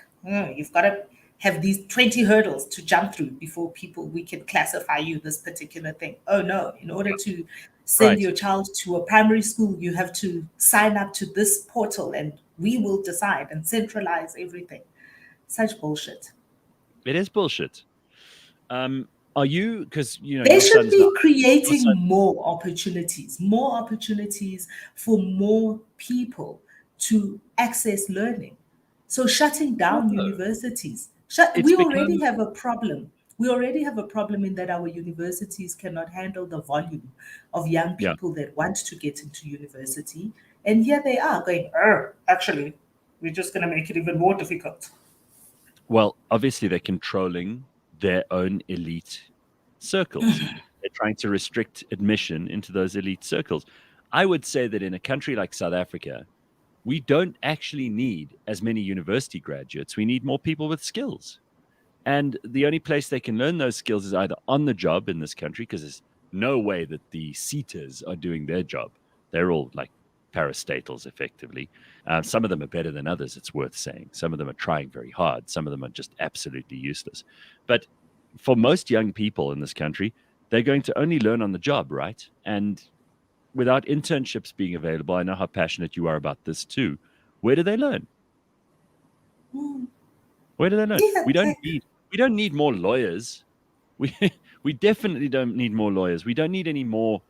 you've got to have these 20 hurdles to jump through before we can classify you this particular thing. Oh no, in order to send Right. your child to a primary school, you have to sign up to this portal and we will decide and centralize everything. Such bullshit. It is bullshit. Are you, because They your should son's not, be your creating son, more opportunities for more people to access learning. So shutting down no, universities, it's we become, already have a problem. We already have a problem in that our universities cannot handle the volume of young yeah. people that want to get into university. And here they are going, actually, we're just going to make it even more difficult. Well, obviously they're controlling their own elite circles. They're trying to restrict admission into those elite circles. I would say that in a country like South Africa, we don't actually need as many university graduates. We need more people with skills. And the only place they can learn those skills is either on the job in this country, because there's no way that the seaters are doing their job. They're all like parastatals, effectively. Some of them are better than others, it's worth saying. Some of them are trying very hard. Some of them are just absolutely useless. But for most young people in this country, they're going to only learn on the job, right? And without internships being available, I know how passionate you are about this too. Where do they learn? Mm. Where do they learn? Yeah, We don't need more lawyers. We we definitely don't need more lawyers. We don't need any more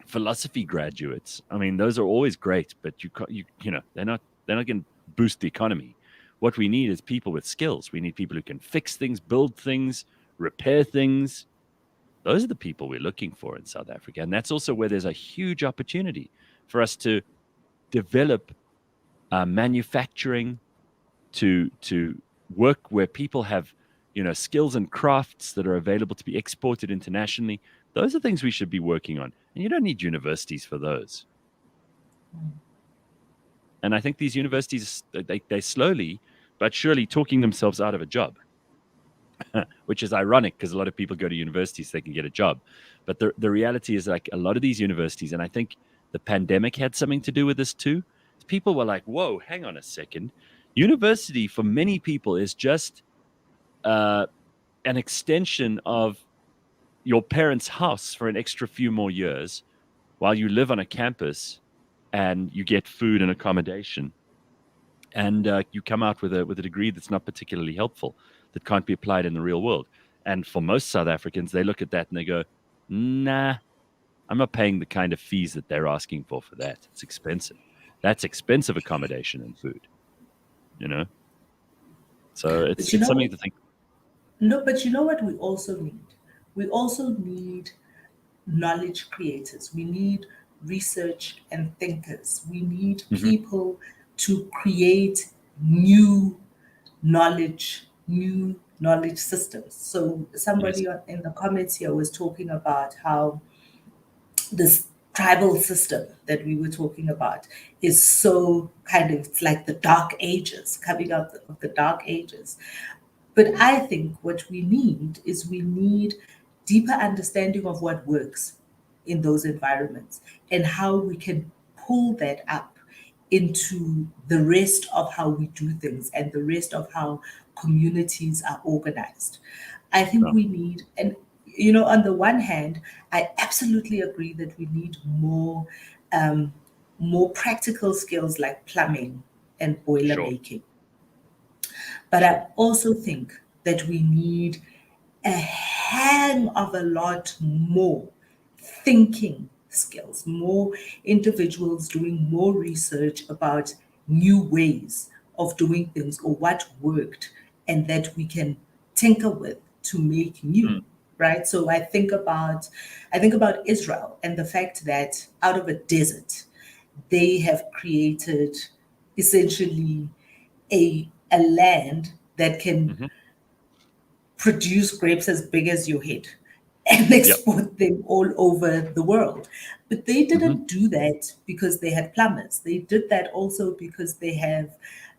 philosophy graduates. I mean, those are always great, but they're not going to boost the economy. What we need is people with skills. We need people who can fix things, build things, repair things. Those are the people we're looking for in South Africa, and that's also where there's a huge opportunity for us to develop manufacturing, to work where people have skills and crafts that are available to be exported internationally. Those are things we should be working on, and you don't need universities for those. And I think these universities, they slowly but surely talking themselves out of a job, which is ironic because a lot of people go to universities so they can get a job. But the reality is, like, a lot of these universities, and I think the pandemic had something to do with this too, people were like, whoa, hang on a second. University for many people is just an extension of your parents' house for an extra few more years while you live on a campus and you get food and accommodation. And you come out with a degree that's not particularly helpful, that can't be applied in the real world. And for most South Africans, they look at that and they go, nah, I'm not paying the kind of fees that they're asking for that. It's expensive. That's expensive accommodation and food, you know? So but it's something to think. no, but you know what we also need? We also need knowledge creators. We need research and thinkers. We need Hmm. people to create new knowledge systems. So Yes. somebody in the comments here was talking about how this tribal system that we were talking about is so kind of, it's like the dark ages, coming out of the dark ages. But I think what we need deeper understanding of what works in those environments and how we can pull that up into the rest of how we do things and the rest of how communities are organized. I think No, we need, and on the one hand, I absolutely agree that we need um, more practical skills like plumbing and boiler sure, making. But sure. I also think that we need a hang of a lot more thinking skills, more individuals doing more research about new ways of doing things or what worked and that we can tinker with to make Mm, new, right? So I think about Israel and the fact that out of a desert they have created essentially a land that can hmm. produce grapes as big as your head and Yep. export them all over the world. But they Hmm. didn't do that because they had plumbers. They did that also because they have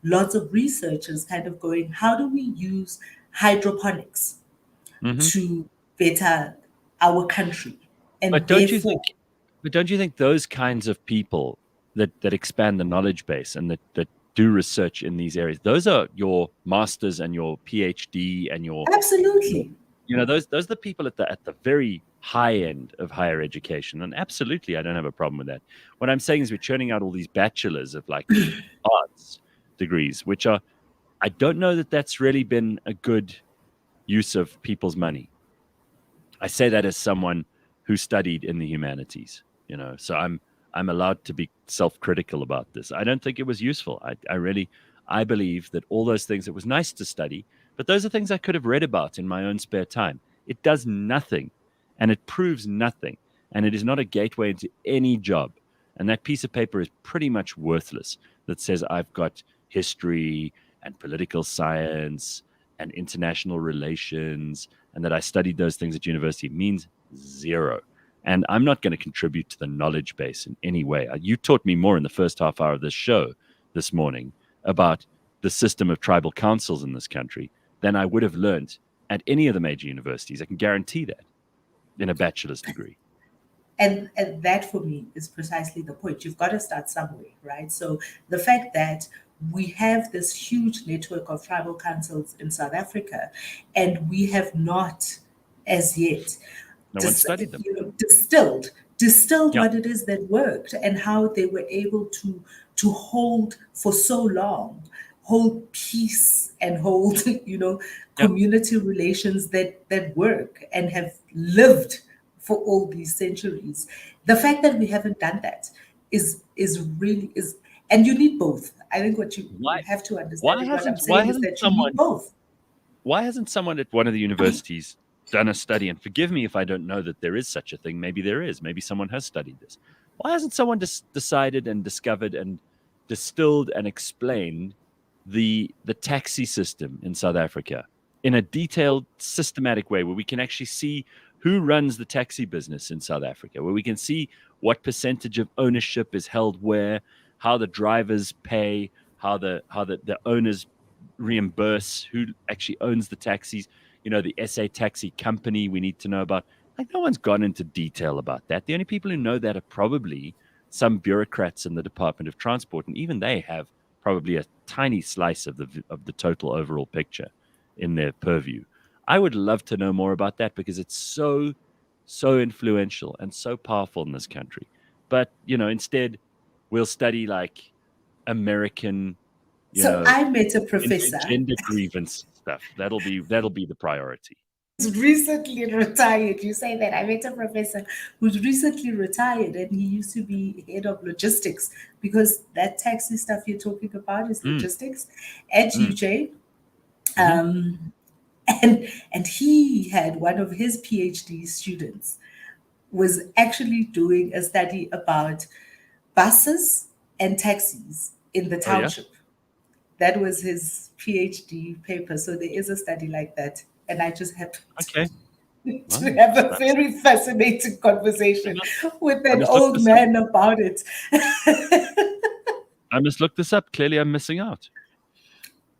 lots of researchers kind of going, how do we use hydroponics Hmm. to better our country? But And don't you think? therefore, But don't you think those kinds of people that expand the knowledge base and that do research in these areas. Those are your masters and your PhD and your Absolutely. those are the people at the very high end of higher education. And absolutely, I don't have a problem with that. What I'm saying is we're churning out all these bachelors of like arts degrees, which are, I don't know that that's really been a good use of people's money. I say that as someone who studied in the humanities, so I'm allowed to be self-critical about this. I don't think it was useful. I believe that all those things, it was nice to study, but those are things I could have read about in my own spare time. It does nothing, and it proves nothing, and it is not a gateway into any job. And that piece of paper is pretty much worthless that says I've got history and political science and international relations and that I studied those things at university. It means zero. And I'm not going to contribute to the knowledge base in any way. You taught me more in the first half hour of this show this morning about the system of tribal councils in this country than I would have learned at any of the major universities. I can guarantee that in a bachelor's degree. And that for me is precisely the point. You've got to start somewhere, right? So the fact that we have this huge network of tribal councils in South Africa, and we have not as yet No one studied them. Distilled Yeah. what it is that worked and how they were able to hold for so long, hold peace and hold community relations that work and have lived for all these centuries. The fact that we haven't done that is really, and you need both. I think what you have to understand is what I'm saying is that you need both. Why hasn't someone at one of the universities done a study? And forgive me if I don't know that there is such a thing. Maybe there is. Maybe someone has studied this. Why hasn't someone decided and discovered and distilled and explained the taxi system in South Africa in a detailed, systematic way where we can actually see who runs the taxi business in South Africa, where we can see what percentage of ownership is held where, how the drivers pay, how the owners reimburse, who actually owns the taxis, the SA taxi company we need to know about. Like, no one's gone into detail about that. The only people who know that are probably some bureaucrats in the Department of Transport, and even they have probably a tiny slice of the total overall picture in their purview. I would love to know more about that because it's so influential and so powerful in this country. But instead we'll study like American I met a professor, gender grievance stuff. That'll be the priority. Who's recently retired. You say that. I met a professor who's recently retired, and he used to be head of logistics, because that taxi stuff you're talking about is logistics at UJ. And he had one of his PhD students was actually doing a study about buses and taxis in the township. That was his PhD paper. So there is a study like that. And I just happened to have a very fascinating conversation with an old man about it. I must look this up. Clearly, I'm missing out.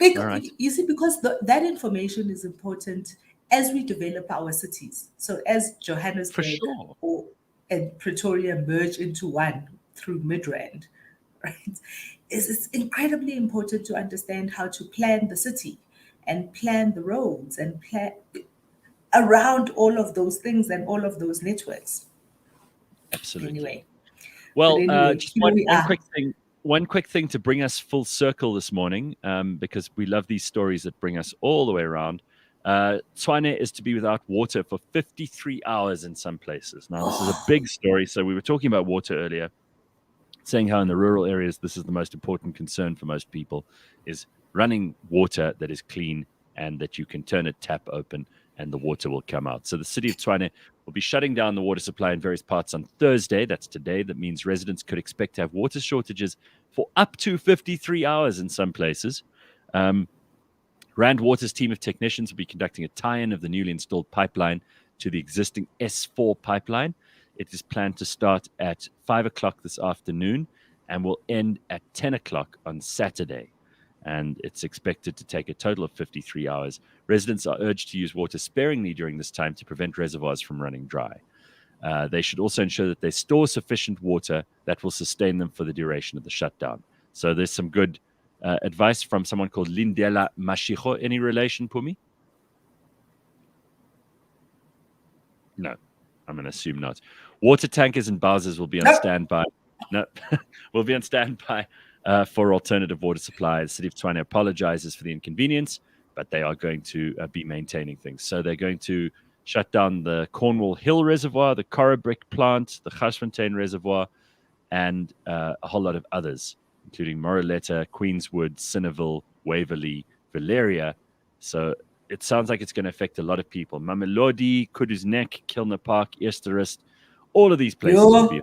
You see, because that information is important as we develop our cities. So as Johannesburg and Pretoria merge into one through Midrand, right? It's incredibly important to understand how to plan the city and plan the roads and plan around all of those things and all of those networks. Absolutely. Anyway. Well, just one quick thing to bring us full circle this morning, because we love these stories that bring us all the way around. Tshwane is to be without water for 53 hours in some places. Now, this is a big story. So we were talking about water earlier, saying how in the rural areas, this is the most important concern for most people, is running water that is clean and that you can turn a tap open and the water will come out. So the city of Tshwane will be shutting down the water supply in various parts on Thursday. That's today. That means residents could expect to have water shortages for up to 53 hours in some places. Rand Water's team of technicians will be conducting a tie-in of the newly installed pipeline to the existing S4 pipeline. It is planned to start at 5 o'clock this afternoon and will end at 10 o'clock on Saturday. And it's expected to take a total of 53 hours. Residents are urged to use water sparingly during this time to prevent reservoirs from running dry. They should also ensure that they store sufficient water that will sustain them for the duration of the shutdown. So there's some good advice from someone called Lindela Mashicho. Any relation, Pumi? No, I'm going to assume not. Water tankers and Bowsers will be on standby. No, will be on standby for alternative water supply. The City of Tshwane apologizes for the inconvenience, but they are going to be maintaining things. So they're going to shut down the Cornwall Hill Reservoir, the Corribrick plant, the Gasfontein Reservoir, and a whole lot of others, including Moroleta, Queenswood, Cineville, Waverley, Valeria. So it sounds like it's going to affect a lot of people. Mamelodi, Kuduznek, Kilner Park, Easterist, all of these places will be.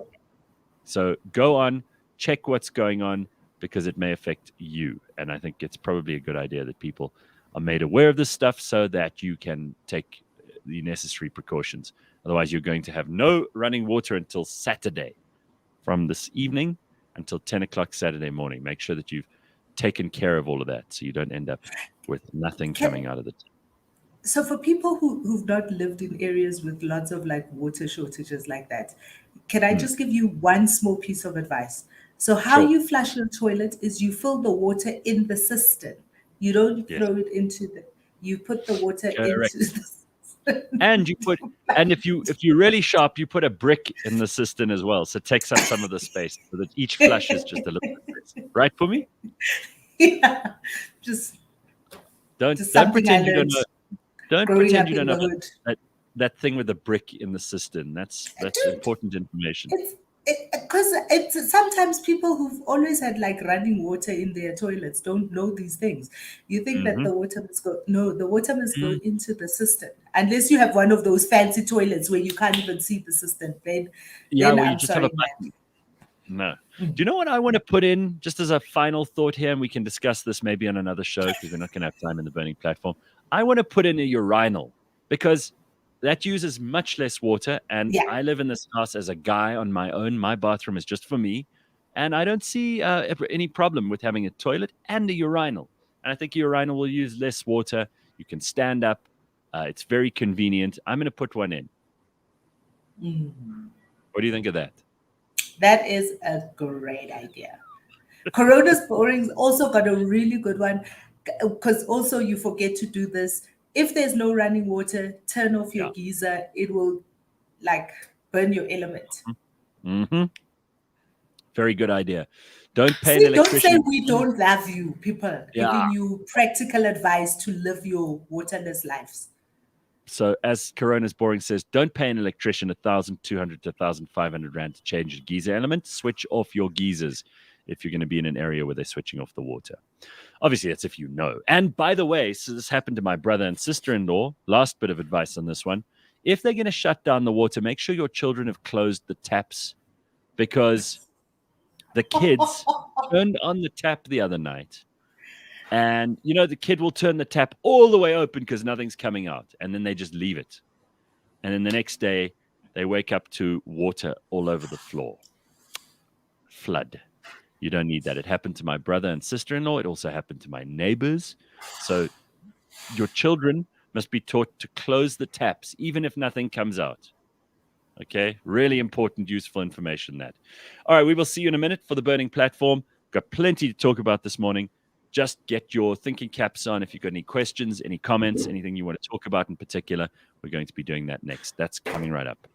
So go on, check what's going on, because it may affect you. And I think it's probably a good idea that people are made aware of this stuff so that you can take the necessary precautions. Otherwise, you're going to have no running water until Saturday, from this evening until 10 o'clock Saturday morning. Make sure that you've taken care of all of that so you don't end up with nothing coming out of it. So for people who've not lived in areas with lots of like water shortages like that, can I just give you one small piece of advice? So how you flush your toilet is you fill the water in the cistern. You don't throw it into you put the water into the cistern. And if you're really sharp, you put a brick in the cistern as well. So it takes up some of the space so that each flush is just a little bit. Right for me? Yeah. Don't pretend you don't know. Don't pretend you don't know that thing with the brick in the cistern. That's important information. Because it's sometimes people who've always had like running water in their toilets don't know these things. You think that the water must go. No, the water must go into the cistern. Unless you have one of those fancy toilets where you can't even see the cistern. Then where you just have a button. No. Do you know what I want to put in just as a final thought here? And we can discuss this maybe on another show because we're not going to have time in the burning platform. I want to put in a urinal because that uses much less water. And I live in this house as a guy on my own. My bathroom is just for me. And I don't see any problem with having a toilet and a urinal. And I think a urinal will use less water. You can stand up. It's very convenient. I'm going to put one in. What do you think of that? That is a great idea. Corona's Boring's also got a really good one, because also you forget to do this. If there's no running water, turn off your geyser. It will like burn your element. Very good idea. Don't pay an electrician. Don't say we don't love you, people. Giving you practical advice to live your waterless lives. So as Corona's Boring says, don't pay an electrician 1,200 to 1,500 Rand to change your geyser element. Switch off your geysers if you're going to be in an area where they're switching off the water. Obviously, that's if you know. And by the way, so this happened to my brother and sister-in-law. Last bit of advice on this one. If they're going to shut down the water, make sure your children have closed the taps, because the kids turned on the tap the other night. And, you know, the kid will turn the tap all the way open because nothing's coming out. And then they just leave it. And then the next day, they wake up to water all over the floor. Flood. You don't need that. It happened to my brother and sister-in-law. It also happened to my neighbors. So your children must be taught to close the taps, even if nothing comes out. Okay? Really important, useful information, that. All right, we will see you in a minute for the burning platform. Got plenty to talk about this morning. Just get your thinking caps on. If you've got any questions, any comments, anything you want to talk about in particular, we're going to be doing that next. That's coming right up.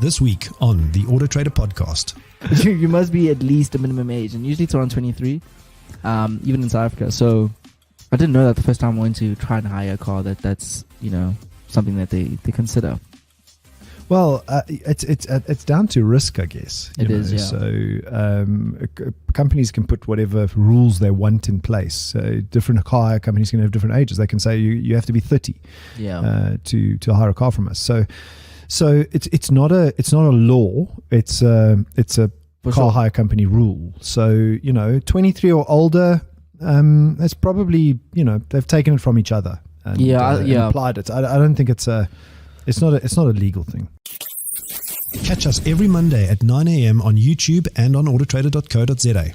This week on the Auto Trader podcast. You must be at least a minimum age, and usually it's around 23, even in South Africa. So I didn't know that the first time I went to try and hire a car that's something that they consider. Well, it's down to risk, I guess. It is, yeah. So companies can put whatever rules they want in place. So different car hire companies can have different ages. They can say you have to be 30 to hire a car from us. So it's not a law. It's a car hire company rule. So 23 or older, it's probably they've taken it from each other and applied it. I don't think it's not a legal thing. Catch us every Monday at 9 a.m. on YouTube and on autotrader.co.za.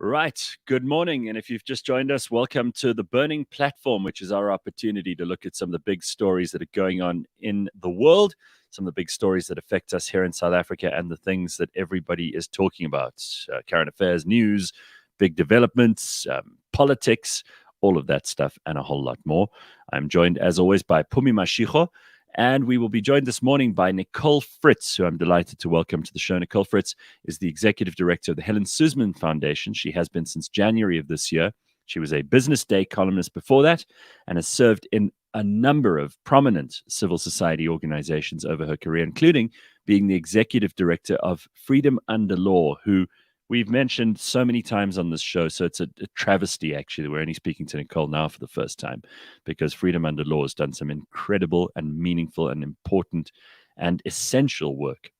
Right. Good morning. And if you've just joined us, welcome to the Burning Platform, which is our opportunity to look at some of the big stories that are going on in the world, some of the big stories that affect us here in South Africa, and the things that everybody is talking about. Current affairs, news, big developments, politics, all of that stuff, and a whole lot more. I'm joined, as always, by Phumi Mashego, and we will be joined this morning by Nicole Fritz, who I'm delighted to welcome to the show. Nicole Fritz is the executive director of the Helen Suzman Foundation. She has been since January of this year. She was a Business Day columnist before that and has served in a number of prominent civil society organizations over her career, including being the executive director of Freedom Under Law, who we've mentioned so many times on this show, so it's a travesty, actually. We're only speaking to Nicole now for the first time, because Freedom Under Law has done some incredible and meaningful and important and essential work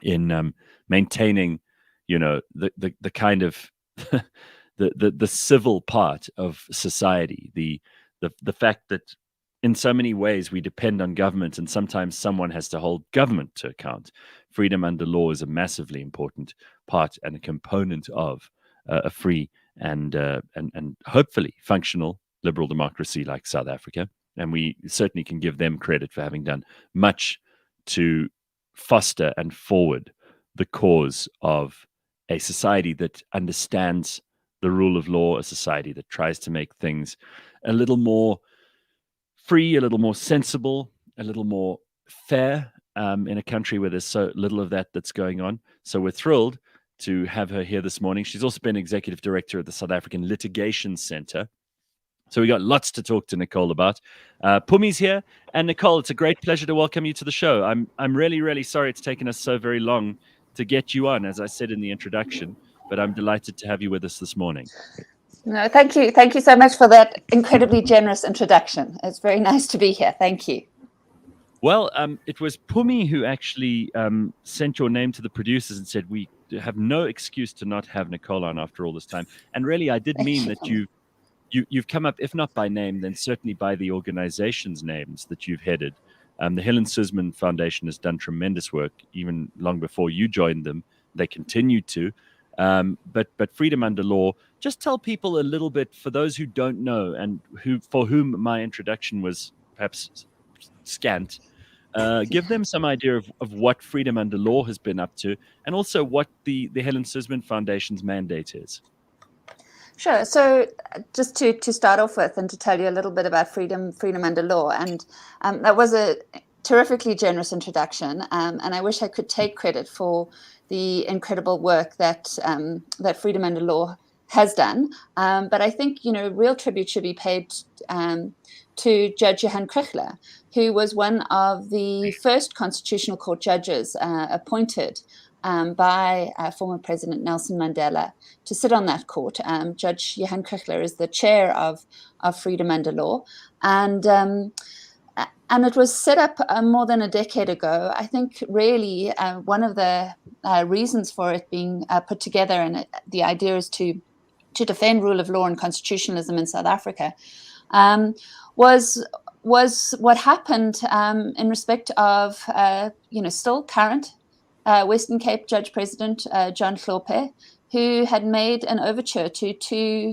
in maintaining, the kind of the civil part of society, the fact that in so many ways we depend on government, and sometimes someone has to hold government to account. Freedom Under Law is a massively important part and a component of a free and hopefully functional liberal democracy like South Africa. And we certainly can give them credit for having done much to foster and forward the cause of a society that understands the rule of law, a society that tries to make things a little more free, a little more sensible, a little more fair, in a country where there's so little of that's going on. So we're thrilled to have her here this morning. She's also been executive director of the South African Litigation Center. So we got lots to talk to Nicole about. Pumi's here, and Nicole, it's a great pleasure to welcome you to the show. I'm really, really sorry it's taken us so very long to get you on, as I said in the introduction, but I'm delighted to have you with us this morning. No, thank you. Thank you so much for that incredibly generous introduction. It's very nice to be here. Thank you. Well, it was Phumi who actually sent your name to the producers and said, we have no excuse to not have Nicole on after all this time. And really, I did mean that you've come up, if not by name, then certainly by the organization's names that you've headed. The Helen Suzman Foundation has done tremendous work, even long before you joined them. They continue to. But Freedom Under Law, just tell people a little bit, for those who don't know and for whom my introduction was perhaps scant, give them some idea of what Freedom Under Law has been up to, and also what the Helen Suzman Foundation's mandate is. Sure. So just to start off with, and to tell you a little bit about Freedom Under Law, and that was a terrifically generous introduction, and I wish I could take credit for the incredible work that Freedom Under Law has done. But I think, real tribute should be paid to Judge Johan Krichler, who was one of the first Constitutional Court judges appointed by former President Nelson Mandela to sit on that court. Judge Johan Krichler is the chair of Freedom Under Law. And it was set up more than a decade ago. I think really one of the reasons for it being put together, and the idea is to defend rule of law and constitutionalism in South Africa, was what happened in respect of still current Western Cape Judge President John Hlophe, who had made an overture to two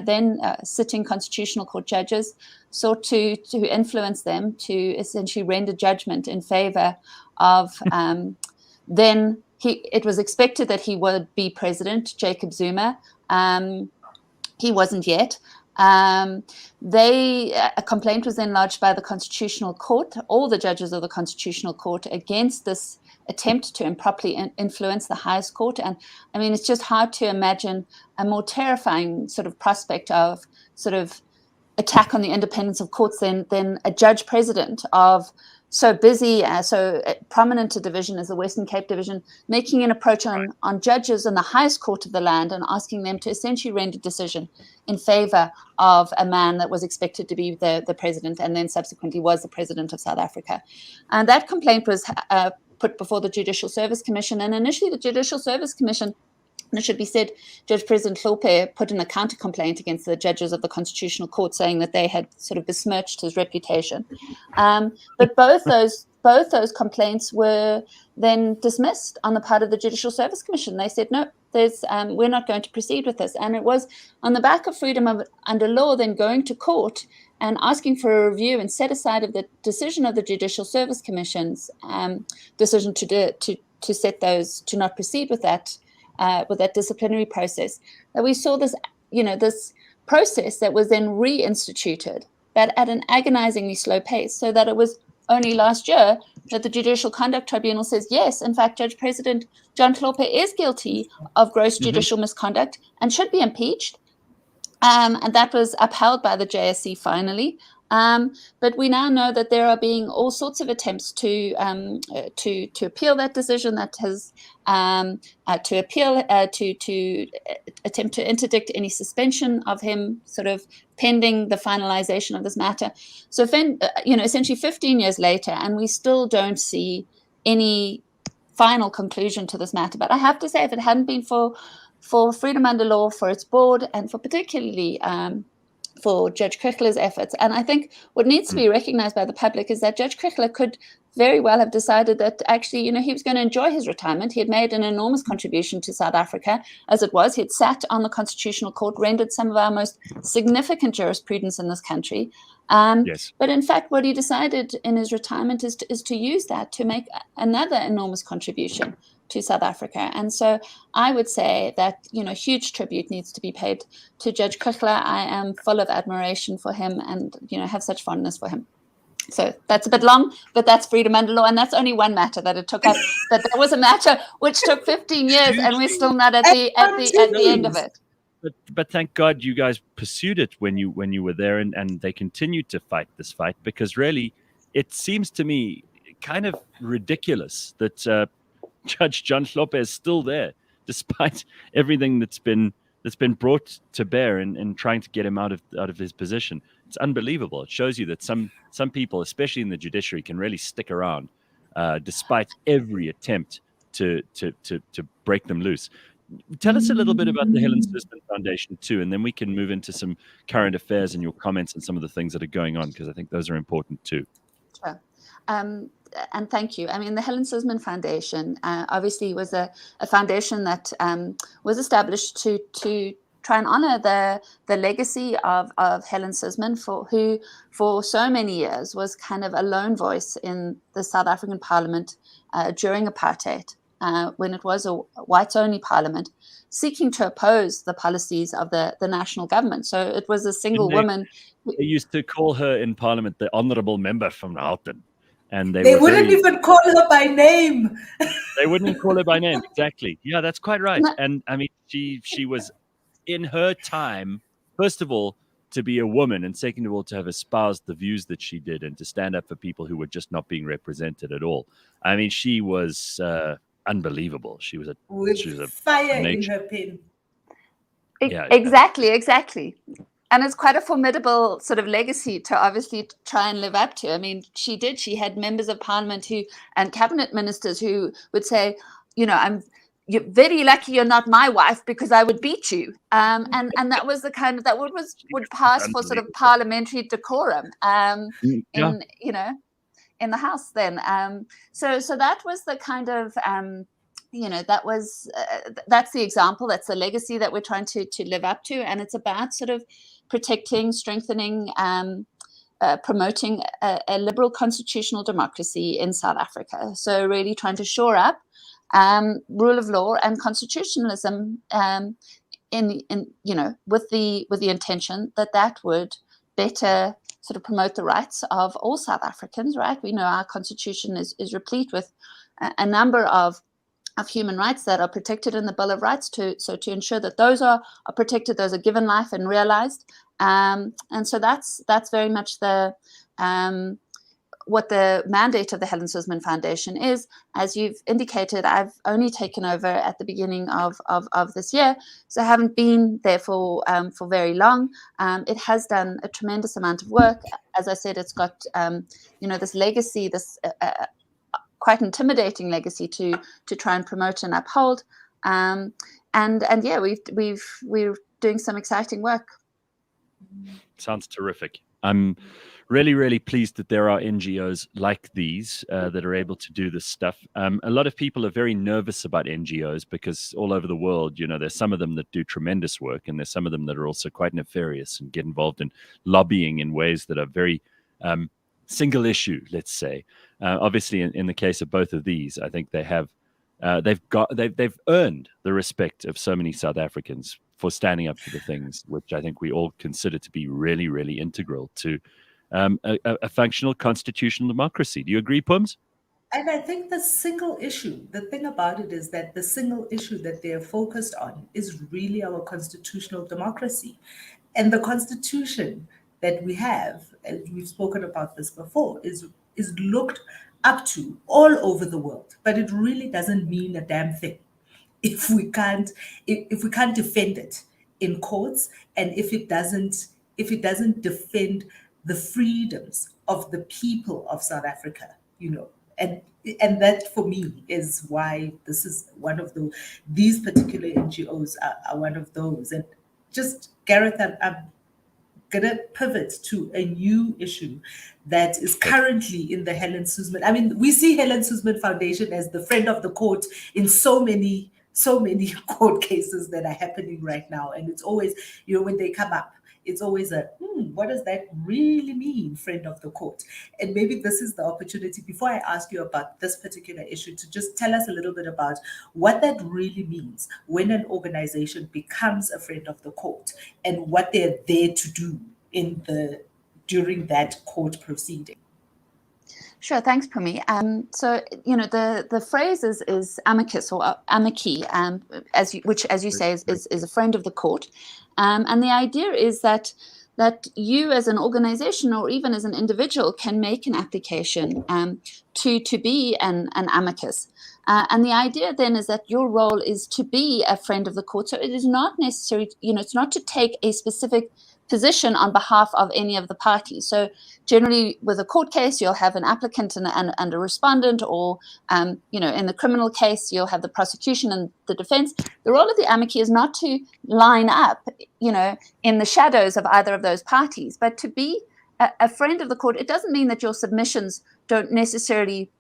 then sitting Constitutional Court judges, sought to influence them to essentially render judgment in favor of then it was expected that he would be president, Jacob Zuma. He wasn't yet. A complaint was then lodged by the Constitutional Court, all the judges of the Constitutional Court, against this attempt to improperly influence the highest court. And I mean, it's just hard to imagine a more terrifying sort of prospect of sort of attack on the independence of courts than a judge president of so busy, so prominent a division as the Western Cape Division, making an approach on judges in the highest court of the land and asking them to essentially render decision in favor of a man that was expected to be the president and then subsequently was the president of South Africa. And that complaint was put before the Judicial Service Commission. And initially the Judicial Service Commission, and it should be said, Judge President Hlophe put in a counter complaint against the judges of the Constitutional Court, saying that they had sort of besmirched his reputation. But both those complaints were then dismissed on the part of the Judicial Service Commission. They said, no, we're not going to proceed with this. And it was on the back of freedom under law then going to court and asking for a review and set aside of the decision of the Judicial Service Commission's decision to set those, to not proceed with that disciplinary process, that we saw this, this process that was then reinstituted, but at an agonizingly slow pace, so that it was only last year that the Judicial Conduct Tribunal says, yes, in fact, Judge President John Hlophe is guilty of gross judicial misconduct and should be impeached. And that was upheld by the JSC finally. But we now know that there are being all sorts of attempts to appeal that decision, that has to attempt to interdict any suspension of him, sort of pending the finalization of this matter. So, essentially 15 years later, and we still don't see any final conclusion to this matter. But I have to say, if it hadn't been for Freedom Under Law, for its board, and for particularly for Judge Krichla's efforts. And I think what needs to be recognized by the public is that Judge Krichla could very well have decided that actually, he was going to enjoy his retirement. He had made an enormous contribution to South Africa as it was. He had sat on the Constitutional Court, rendered some of our most significant jurisprudence in this country. Yes. But in fact, what he decided in his retirement is to use that to make another enormous contribution to South Africa. And so I would say that, huge tribute needs to be paid to Judge Krichla. I am full of admiration for him and, have such fondness for him. So that's a bit long, but that's Freedom Under Law. And that's only one matter that it took up. But there was a matter which took 15 years and we're still not at the end of it. But thank God you guys pursued it when you were there and they continued to fight this fight, because really it seems to me kind of ridiculous that Judge John Hlophe is still there, despite everything that's been brought to bear in trying to get him out of his position. It's unbelievable. It shows you that some people, especially in the judiciary, can really stick around despite every attempt to break them loose. Tell us a little bit about the Helen Suzman Foundation too, and then we can move into some current affairs and your comments and some of the things that are going on, because I think those are important too. Sure. And thank you. I mean, the Helen Suzman Foundation obviously was a foundation that was established to try and honor the legacy of Helen Suzman, who for so many years was kind of a lone voice in the South African Parliament during apartheid, when it was a whites-only parliament, seeking to oppose the policies of the national government. So it was a single woman. They used to call her in Parliament the honourable member from Houghton. And they wouldn't even call her by name. They wouldn't call her by name, exactly. Yeah, that's quite right. And I mean, she was, in her time, first of all, to be a woman, and second of all, to have espoused the views that she did and to stand up for people who were just not being represented at all. I mean, she was unbelievable. She was a fire in her pin. Yeah, exactly. And it's quite a formidable sort of legacy to obviously try and live up to. I mean, she had members of parliament and cabinet ministers who would say, you're very lucky you're not my wife because I would beat you. And that was the kind of, that would pass for sort of parliamentary decorum in the House then. So that was the kind of, that's the example, that's the legacy that we're trying to live up to. And it's about sort of protecting, strengthening, promoting a liberal constitutional democracy in South Africa. So really trying to shore up rule of law and constitutionalism with the intention that would better sort of promote the rights of all South Africans, right? We know our constitution is replete with a number of human rights that are protected in the Bill of Rights, to ensure that those are protected, those are given life and realized. And so that's very much the what the mandate of the Helen Suzman Foundation is. As you've indicated, I've only taken over at the beginning of this year, so I haven't been there for very long. It has done a tremendous amount of work. As I said, it's got this legacy, this quite intimidating legacy to try and promote and uphold. And yeah, we're doing some exciting work. Sounds terrific. I'm really, really pleased that there are NGOs like these that are able to do this stuff. A lot of people are very nervous about NGOs because all over the world, there's some of them that do tremendous work, and there's some of them that are also quite nefarious and get involved in lobbying in ways that are very single issue, let's say. Obviously, in the case of both of these, I think they have they've earned the respect of so many South Africans for standing up for the things which I think we all consider to be really, really integral to a functional constitutional democracy. Do you agree, Pums? And I think the thing about it is that the single issue that they're focused on is really our constitutional democracy. And the constitution that we have, and we've spoken about this before, is looked up to all over the world. But it really doesn't mean a damn thing if we can't defend it in courts, and if it doesn't defend the freedoms of the people of South Africa, and that for me is why this is one of these particular NGOs are one of those. And just, Gareth, I'm gonna pivot to a new issue that is currently in the Helen Suzman. I mean, we see Helen Suzman Foundation as the friend of the court in so many court cases that are happening right now. And it's always, when they come up, it's always what does that really mean, friend of the court? And maybe this is the opportunity, before I ask you about this particular issue, to just tell us a little bit about what that really means when an organization becomes a friend of the court and what they're there to do during that court proceeding. Sure, thanks, Pumi. So, the phrase is amicus or amici, which, as you say, is a friend of the court. And the idea is that you as an organization or even as an individual can make an application to be an amicus. And the idea then is that your role is to be a friend of the court. So it is not necessary, it's not to take a specific position on behalf of any of the parties. So generally with a court case, you'll have an applicant and a respondent, or, in the criminal case, you'll have the prosecution and the defense. The role of the amici is not to line up, in the shadows of either of those parties, but to be a friend of the court. It doesn't mean that your submissions aren't necessarily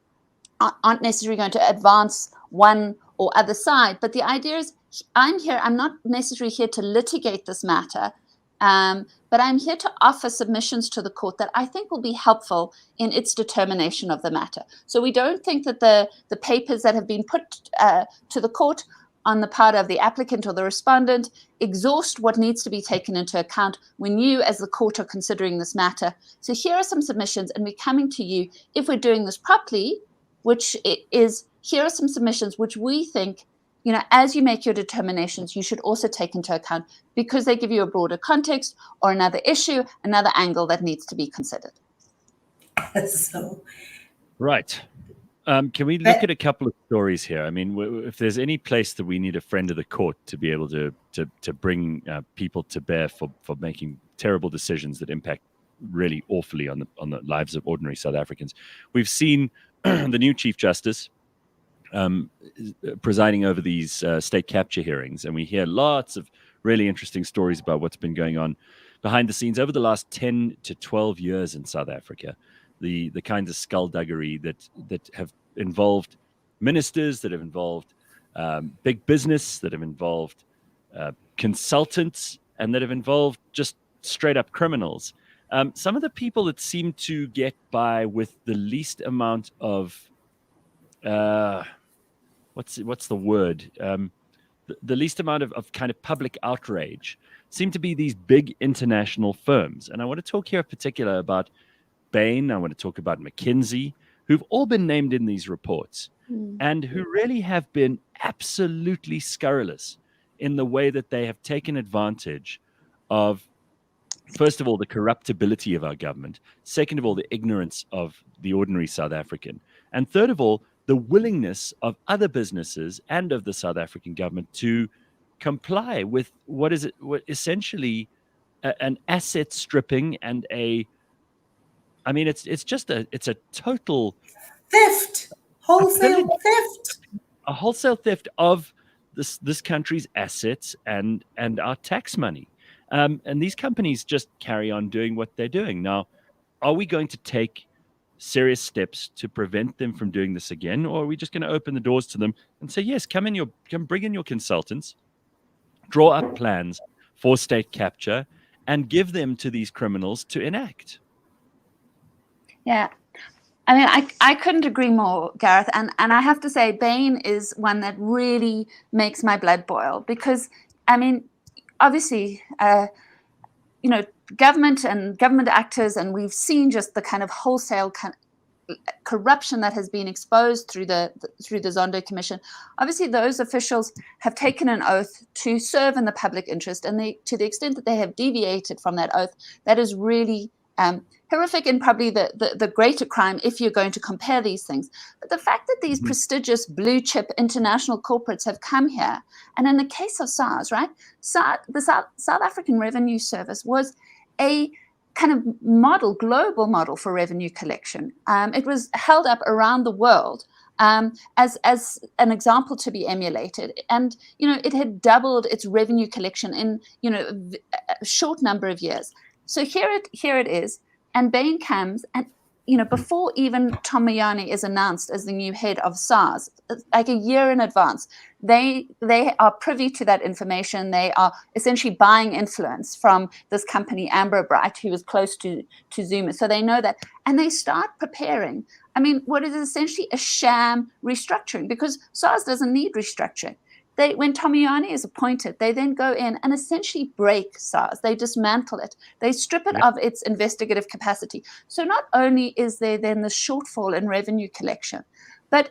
going to advance one or other side. But the idea is, I'm not necessarily here to litigate this matter, but I'm here to offer submissions to the court that I think will be helpful in its determination of the matter. So we don't think that the papers that have been put to the court on the part of the applicant or the respondent exhaust what needs to be taken into account when you as the court are considering this matter. So here are some submissions, and we're coming to you, if we're doing this properly, which is, here are some submissions which we think, as you make your determinations, you should also take into account, because they give you a broader context or another issue, another angle that needs to be considered. Right. Can we look at a couple of stories here? I mean, if there's any place that we need a friend of the court to be able to bring people to bear for making terrible decisions that impact really awfully on the lives of ordinary South Africans, we've seen the new Chief Justice presiding over these state capture hearings, and we hear lots of really interesting stories about what's been going on behind the scenes over the last 10 to 12 years in South Africa. The kinds of skullduggery that have involved ministers, that have involved big business, that have involved consultants, and that have involved just straight up criminals. Some of the people that seem to get by with the least amount of what's the word? the least amount of kind of public outrage seem to be these big international firms. And I want to talk here in particular about Bain. I want to talk about McKinsey, who've all been named in these reports and who really have been absolutely scurrilous in the way that they have taken advantage of, first of all, the corruptibility of our government, second of all, the ignorance of the ordinary South African, and third of all, the willingness of other businesses and of the South African government to comply with what essentially an asset stripping and it's a total theft, wholesale theft, a wholesale theft of this country's assets and our tax money. And these companies just carry on doing what they're doing. Now, are we going to take serious steps to prevent them from doing this again, or are we just going to open the doors to them and say, yes, come bring in your consultants, draw up plans for state capture, and give them to these criminals to enact? Yeah. I mean, I couldn't agree more, Gareth. And I have to say, Bain is one that really makes my blood boil because, I mean, obviously, government and government actors, and we've seen just the kind of wholesale corruption that has been exposed through the Zondo Commission. Obviously, those officials have taken an oath to serve in the public interest, and to the extent that they have deviated from that oath, that is really horrific and probably the greater crime if you're going to compare these things. But the fact that these prestigious blue chip international corporates have come here, and in the case of SARS, right, the South African Revenue Service was a kind of global model for revenue collection. It was held up around the world as an example to be emulated. And, it had doubled its revenue collection in, a short number of years. So here it is. And Bain comes and, before even Tom Moyane is announced as the new head of SARS, like a year in advance, they are privy to that information. They are essentially buying influence from this company, Amber Bright, who was close to Zuma. So they know that. And they start preparing, what is essentially a sham restructuring, because SARS doesn't need restructuring. When Tom Moyane is appointed, they then go in and essentially break SARS. They dismantle it. They strip it of its investigative capacity. So not only is there then the shortfall in revenue collection, but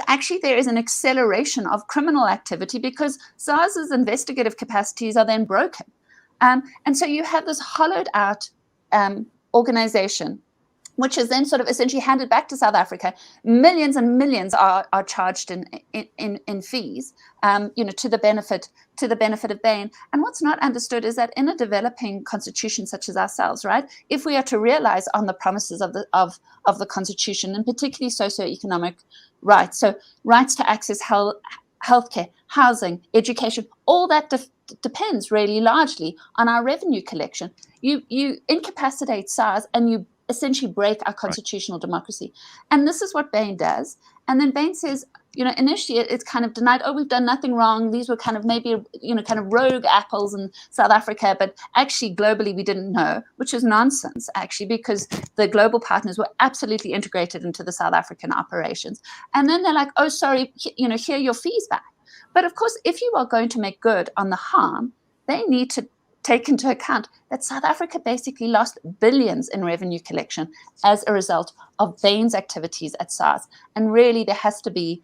actually there is an acceleration of criminal activity because SARS's investigative capacities are then broken. And so you have this hollowed out organization, which is then sort of essentially handed back to South Africa. Millions and millions are charged in fees, to the benefit of Bain. And what's not understood is that in a developing constitution such as ourselves, right, if we are to realize on the promises of the constitution, and particularly socioeconomic rights, so rights to access healthcare, housing, education, all that depends really largely on our revenue collection. You incapacitate SARS and you essentially break our constitutional democracy. And this is what Bain does. And then Bain says, initially it's kind of denied, we've done nothing wrong. These were kind of maybe, kind of rogue apples in South Africa, but actually globally we didn't know, which is nonsense actually, because the global partners were absolutely integrated into the South African operations. And then they're like, oh, sorry, here are your fees back. But of course, if you are going to make good on the harm, they need to take into account that South Africa basically lost billions in revenue collection as a result of Bain's activities at SARS. And really, there has to be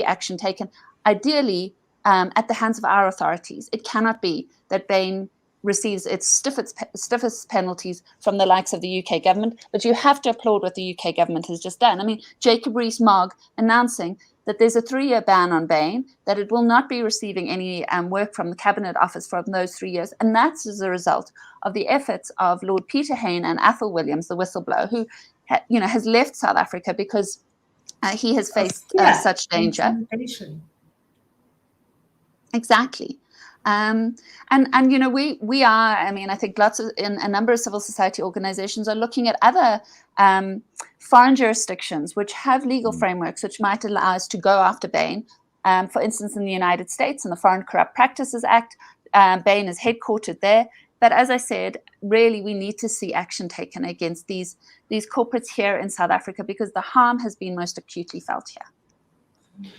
action taken, ideally at the hands of our authorities. It cannot be that Bain receives its stiffest penalties from the likes of the UK government, but you have to applaud what the UK government has just done. Jacob Rees-Mogg announcing that there's a 3-year ban on Bain, that it will not be receiving any work from the Cabinet Office from those 3 years. And that's as a result of the efforts of Lord Peter Hain and Athol Williams, the whistleblower, who has left South Africa because he has faced such danger. Exactly. And we are, I think a number of civil society organizations are looking at other foreign jurisdictions which have legal frameworks which might allow us to go after Bain. For instance, in the United States, in the Foreign Corrupt Practices Act, Bain is headquartered there. But as I said, really, we need to see action taken against these corporates here in South Africa because the harm has been most acutely felt here.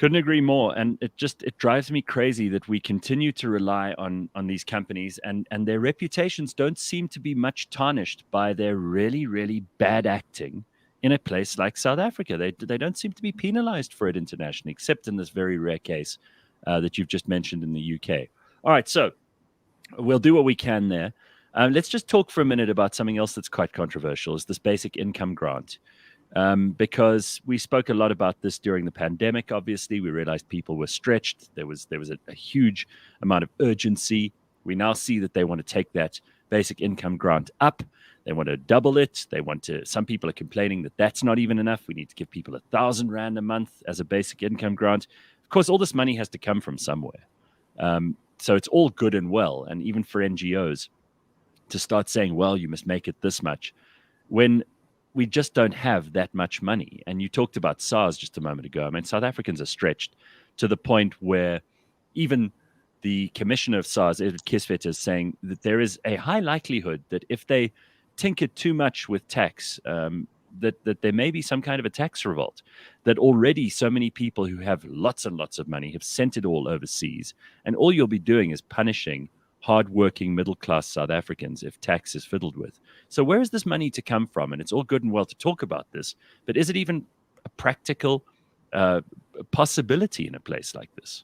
Couldn't agree more. And it drives me crazy that we continue to rely on these companies, and their reputations don't seem to be much tarnished by their really, really bad acting in a place like South Africa. They don't seem to be penalized for it internationally, except in this very rare case that you've just mentioned in the UK. All right, so we'll do what we can there. Let's just talk for a minute about something else that's quite controversial, is this basic income grant. Because we spoke a lot about this during the pandemic. Obviously, we realized people were stretched. There was a huge amount of urgency. We now see that they want to take that basic income grant up. They want to double it. Some people are complaining that that's not even enough. We need to give people 1,000 Rand a month as a basic income grant. Of course, all this money has to come from somewhere. So it's all good and well. And even for NGOs to start saying, well, you must make it this much, when we just don't have that much money. And you talked about SARS just a moment ago. I mean, South Africans are stretched to the point where even the commissioner of SARS, Edward Kisvet, is saying that there is a high likelihood that if they tinker too much with tax, that there may be some kind of a tax revolt, that already so many people who have lots and lots of money have sent it all overseas. And all you'll be doing is punishing hardworking middle-class South Africans if tax is fiddled with. So where is this money to come from? And it's all good and well to talk about this, but is it even a practical possibility in a place like this?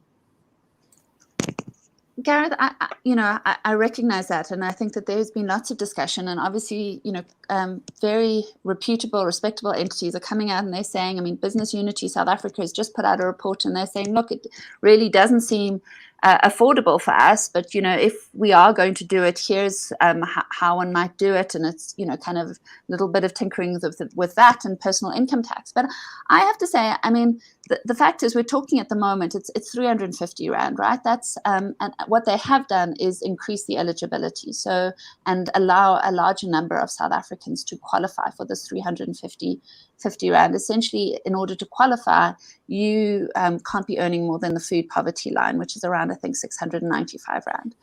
Gareth, I recognize that, and I think that there's been lots of discussion, and obviously, very reputable, respectable entities are coming out and they're saying, I mean, Business Unity South Africa has just put out a report and they're saying, look, it really doesn't seem affordable for us, but if we are going to do it, here's how one might do it, and it's kind of a little bit of tinkering with that and personal income tax. But I have to say, I mean, the fact is, we're talking at the moment, it's 350 Rand, right? That's and what they have done is increase the eligibility, and allow a larger number of South Africans to qualify for this 350 Rand. Essentially, in order to qualify, you can't be earning more than the food poverty line, which is around, I think, 695 Rand.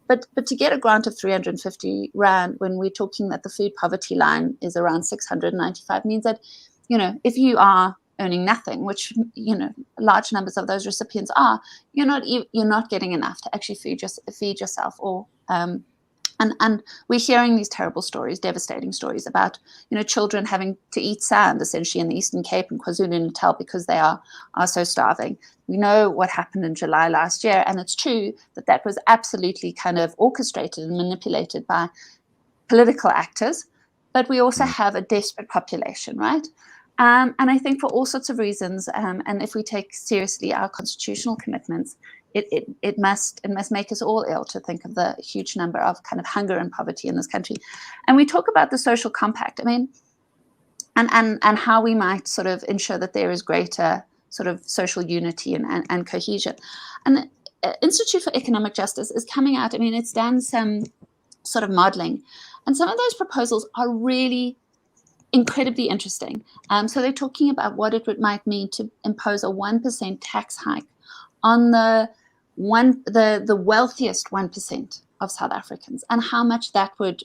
But to get a grant of 350 Rand, when we're talking that the food poverty line is around 695, means that, if you are earning nothing, which large numbers of those recipients are, you're not getting enough to actually feed yourself, or and we're hearing these terrible stories, devastating stories about children having to eat sand essentially in the Eastern Cape and KwaZulu-Natal because they are so starving. We know what happened in July last year, and it's true that was absolutely kind of orchestrated and manipulated by political actors. But we also have a desperate population, right? And I think for all sorts of reasons, and if we take seriously our constitutional commitments, it must make us all ill to think of the huge number of kind of hunger and poverty in this country. And we talk about the social compact, I mean, and how we might sort of ensure that there is greater sort of social unity and cohesion. And the Institute for Economic Justice is coming out, I mean, it's done some sort of modeling, and some of those proposals are really incredibly interesting. So they're talking about what it might mean to impose a 1% tax hike on the wealthiest 1% of South Africans, and how much that would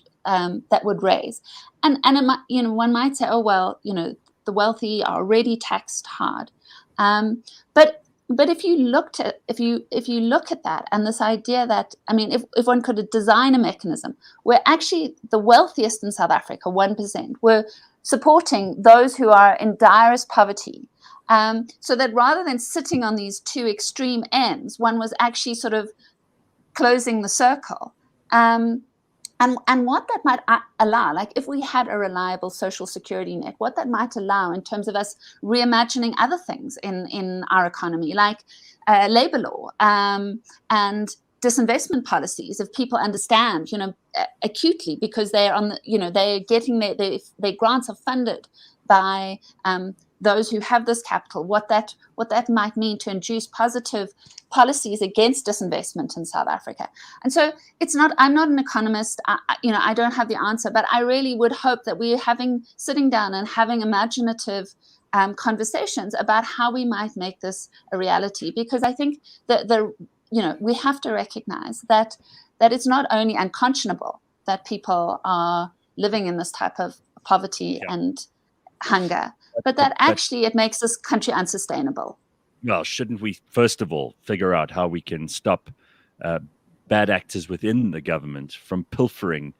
raise. And it might, one might say, oh well, the wealthy are already taxed hard. But if you look at that, and this idea that, I mean, if one could design a mechanism where actually the wealthiest in South Africa, 1%, were supporting those who are in direst poverty, so that rather than sitting on these two extreme ends, one was actually sort of closing the circle. And what that might allow, like if we had a reliable social security net, what that might allow in terms of us reimagining other things in our economy, like labor law and disinvestment policies, if people understand, acutely, because they're on the, they're getting their grants are funded by those who have this capital, what that might mean to induce positive policies against disinvestment in South Africa. And so I'm not an economist, I don't have the answer, but I really would hope that we're sitting down and having imaginative conversations about how we might make this a reality, because I think that we have to recognize that it's not only unconscionable that people are living in this type of poverty and hunger, but that actually it makes this country unsustainable. Well, shouldn't we first of all figure out how we can stop bad actors within the government from pilfering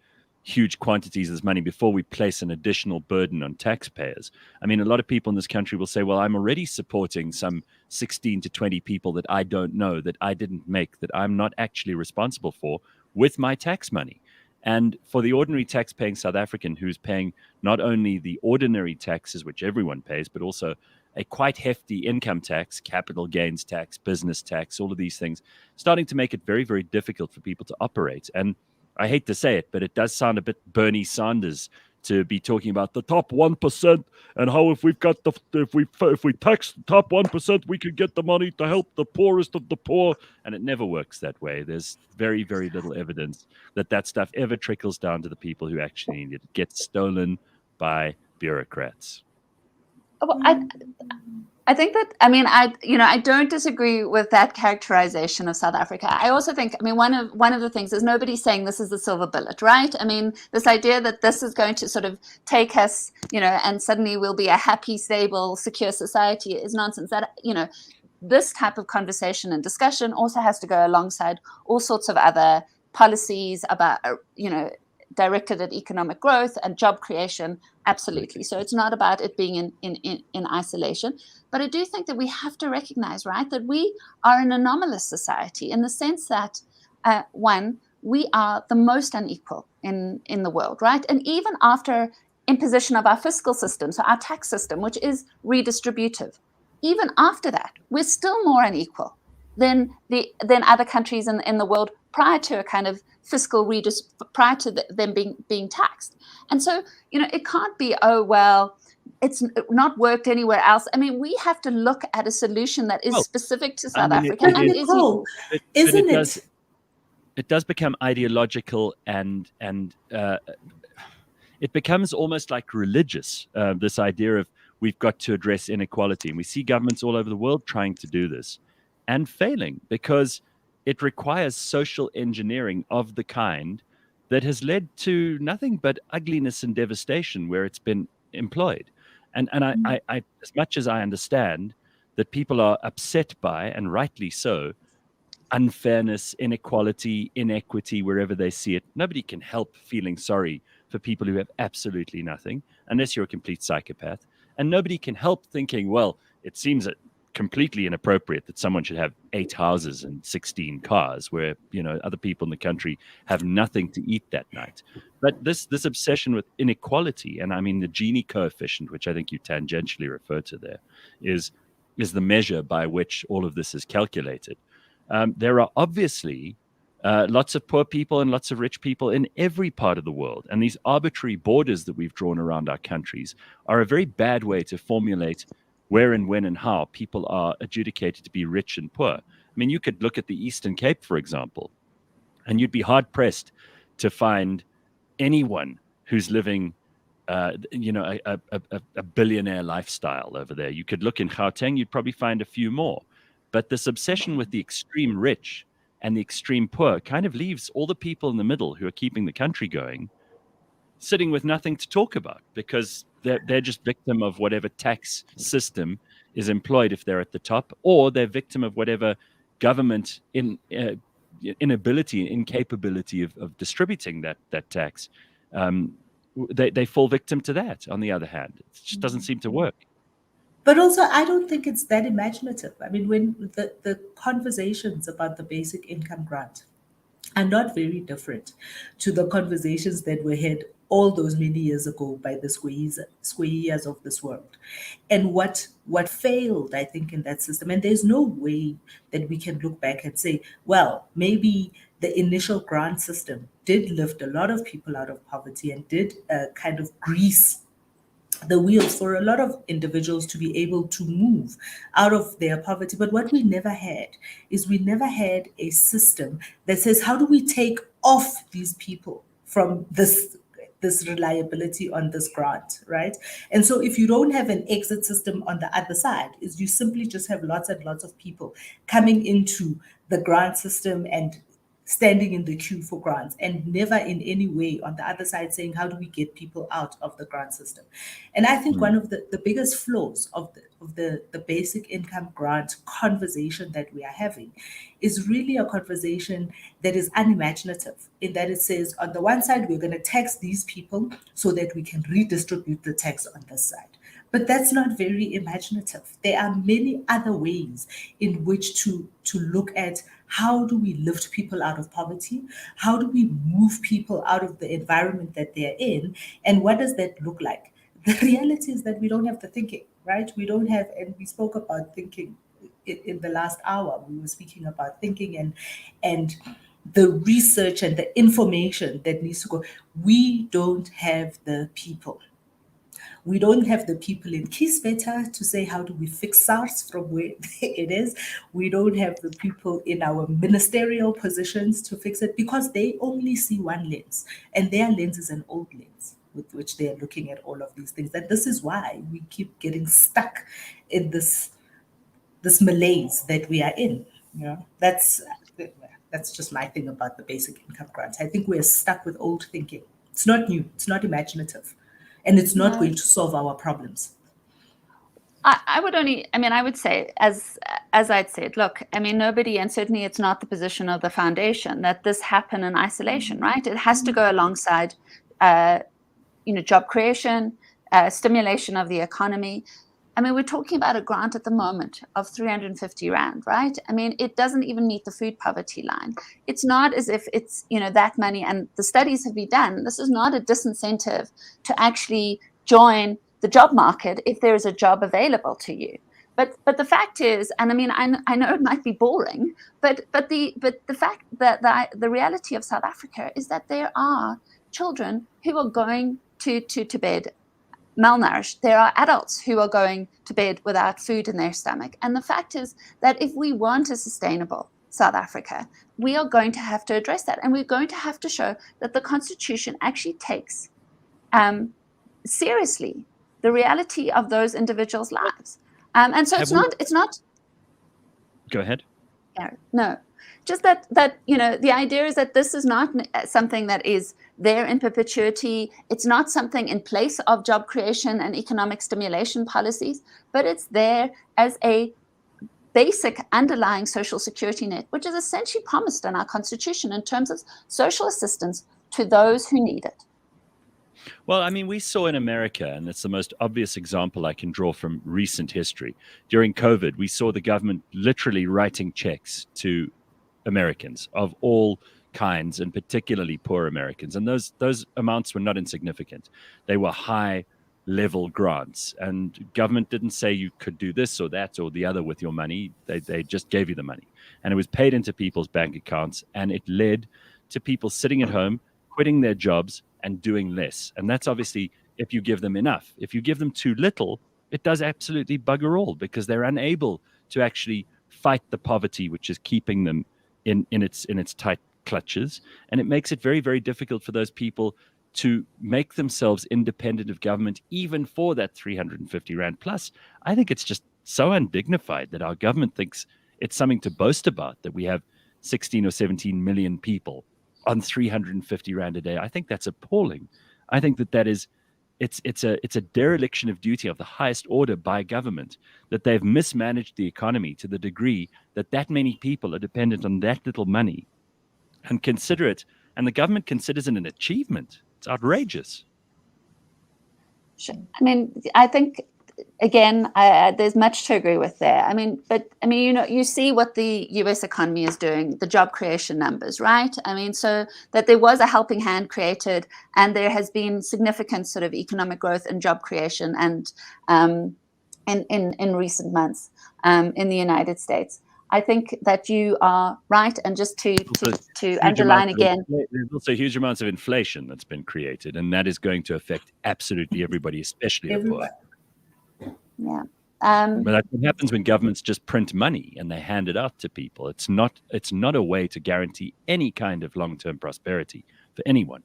huge quantities of this money before we place an additional burden on taxpayers? I mean, a lot of people in this country will say, well, I'm already supporting some 16 to 20 people that I don't know, that I didn't make, that I'm not actually responsible for with my tax money. And for the ordinary tax-paying South African who's paying not only the ordinary taxes, which everyone pays, but also a quite hefty income tax, capital gains tax, business tax, all of these things, starting to make it very, very difficult for people to operate. And I hate to say it, but it does sound a bit Bernie Sanders to be talking about the top 1% and how if we tax the top 1%, we could get the money to help the poorest of the poor. And it never works that way. There's very, very little evidence that stuff ever trickles down to the people who actually need it. It gets stolen by bureaucrats. Well, I think that, I mean, I don't disagree with that characterization of South Africa. I also think, I mean, one of the things is nobody's saying this is the silver bullet, right? I mean, this idea that this is going to sort of take us, and suddenly we'll be a happy, stable, secure society is nonsense. That, this type of conversation and discussion also has to go alongside all sorts of other policies about, directed at economic growth and job creation. Absolutely. So it's not about it being in isolation. But I do think that we have to recognize, right, that we are an anomalous society in the sense that, one, we are the most unequal in the world, right? And even after imposition of our fiscal system, so our tax system, which is redistributive, even after that, we're still more unequal than other countries in the world prior to a kind of fiscal prior to them being taxed. And so, it can't be, oh, well, it's not worked anywhere else. I mean, we have to look at a solution that is specific to South Africa. It does become ideological and it becomes almost like religious, this idea of we've got to address inequality. And we see governments all over the world trying to do this and failing because it requires social engineering of the kind that has led to nothing but ugliness and devastation where it's been employed. And I as much as I understand that people are upset by, and rightly so, unfairness, inequality, inequity, wherever they see it, nobody can help feeling sorry for people who have absolutely nothing, unless you're a complete psychopath. And nobody can help thinking, well, it seems that completely inappropriate that someone should have 8 houses and 16 cars where, other people in the country have nothing to eat that night. But this obsession with inequality, and I mean the Gini coefficient, which I think you tangentially refer to there, is the measure by which all of this is calculated. There are obviously lots of poor people and lots of rich people in every part of the world. And these arbitrary borders that we've drawn around our countries are a very bad way to formulate where and when and how people are adjudicated to be rich and poor. I mean, you could look at the Eastern Cape, for example, and you'd be hard-pressed to find anyone who's living, a billionaire lifestyle over there. You could look in Gauteng, you'd probably find a few more. But this obsession with the extreme rich and the extreme poor kind of leaves all the people in the middle who are keeping the country going sitting with nothing to talk about because they're just victim of whatever tax system is employed if they're at the top, or they're victim of whatever government incapability of distributing that tax. They fall victim to that, on the other hand. It just doesn't seem to work. But also, I don't think it's that imaginative. I mean, when the conversations about the basic income grant are not very different to the conversations that were had all those many years ago by the squeezers of this world. And what failed, I think, in that system, and there's no way that we can look back and say, well, maybe the initial grant system did lift a lot of people out of poverty and did kind of grease the wheels for a lot of individuals to be able to move out of their poverty. But what we never had is we never had a system that says, how do we take off these people from this reliability on this grant, right? And so if you don't have an exit system on the other side, is you simply just have lots and lots of people coming into the grant system and standing in the queue for grants, and never in any way on the other side saying, how do we get people out of the grant system? And I think one of the biggest flaws of the basic income grant conversation that we are having is really a conversation that is unimaginative, in that it says, on the one side, we're going to tax these people so that we can redistribute the tax on this side. But that's not very imaginative. There are many other ways in which to look at how do we lift people out of poverty? How do we move people out of the environment that they're in? And what does that look like? The reality is that we don't have the thinking, right? We don't have, and we spoke about thinking in the last hour. We were speaking about thinking and the research and the information that needs to go. We don't have the people. We don't have the people in Kisbeta to say, how do we fix SARS from where it is? We don't have the people in our ministerial positions to fix it, because they only see one lens, and their lens is an old lens with which they are looking at all of these things. And this is why we keep getting stuck in this malaise that we are in. You know, that's just my thing about the basic income grants. I think we're stuck with old thinking. It's not new. It's not imaginative. And it's not going to solve our problems. I would say, as I'd said, look, I mean, nobody, and certainly it's not the position of the foundation that this happen in isolation, right? It has to go alongside, job creation, stimulation of the economy. I mean, we're talking about a grant at the moment of 350 Rand, right? I mean, it doesn't even meet the food poverty line. It's not as if it's, that money, and the studies have been done. This is not a disincentive to actually join the job market if there is a job available to you. But the fact is, and I mean, I know it might be boring, but the fact that the reality of South Africa is that there are children who are going to bed malnourished. There are adults who are going to bed without food in their stomach. And the fact is that if we want a sustainable South Africa, we are going to have to address that. And we're going to have to show that the Constitution actually takes seriously the reality of those individuals' lives. And so it's not. Go ahead. No, just that the idea is that this is not something that is there in perpetuity. It's not something in place of job creation and economic stimulation policies, but it's there as a basic underlying social security net, which is essentially promised in our Constitution in terms of social assistance to those who need it. Well, I mean, we saw in America, and it's the most obvious example I can draw from recent history. During COVID, we saw the government literally writing checks to Americans of all kinds, and particularly poor Americans. And those amounts were not insignificant. They were high-level grants. And government didn't say you could do this or that or the other with your money. They just gave you the money. And it was paid into people's bank accounts. And it led to people sitting at home, quitting their jobs, and doing less. And that's obviously if you give them enough. If you give them too little, it does absolutely bugger all, because they're unable to actually fight the poverty which is keeping them in its tight clutches. And it makes it very, very difficult for those people to make themselves independent of government, even for that 350 Rand plus. I think it's just so undignified that our government thinks it's something to boast about, that we have 16 or 17 million people on 350 Rand a day. I think that's appalling. I think that is, it's a dereliction of duty of the highest order by government, that they've mismanaged the economy to the degree that many people are dependent on that little money, and consider it, and the government considers it an achievement. It's outrageous. I mean, I think, again, there's much to agree with there. I mean, you see what the US economy is doing, the job creation numbers, right? I mean, so that there was a helping hand created, and there has been significant sort of economic growth and job creation, and in recent months in the United States. I think that you are right, and just to underline again, there's also huge amounts of inflation that's been created, and that is going to affect absolutely everybody, especially the poor. Yeah. But that's what happens when governments just print money and they hand it out to people. It's not a way to guarantee any kind of long-term prosperity for anyone.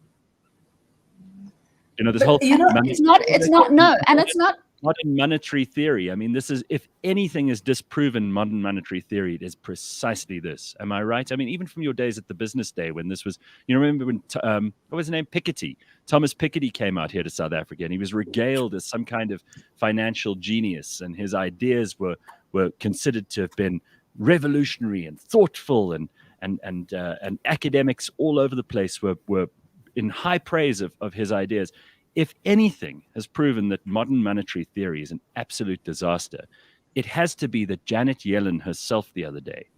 This whole it's not. No, and it's not. modern monetary theory. I mean, this is, if anything is disproven modern monetary theory, it is precisely this. Am I right? I mean, even from your days at the Business Day, when this was, you remember when, what was his name? Piketty. Thomas Piketty came out here to South Africa, and he was regaled as some kind of financial genius, and his ideas were considered to have been revolutionary and thoughtful, and academics all over the place were in high praise of his ideas. If anything has proven that modern monetary theory is an absolute disaster, it has to be that Janet Yellen herself the other day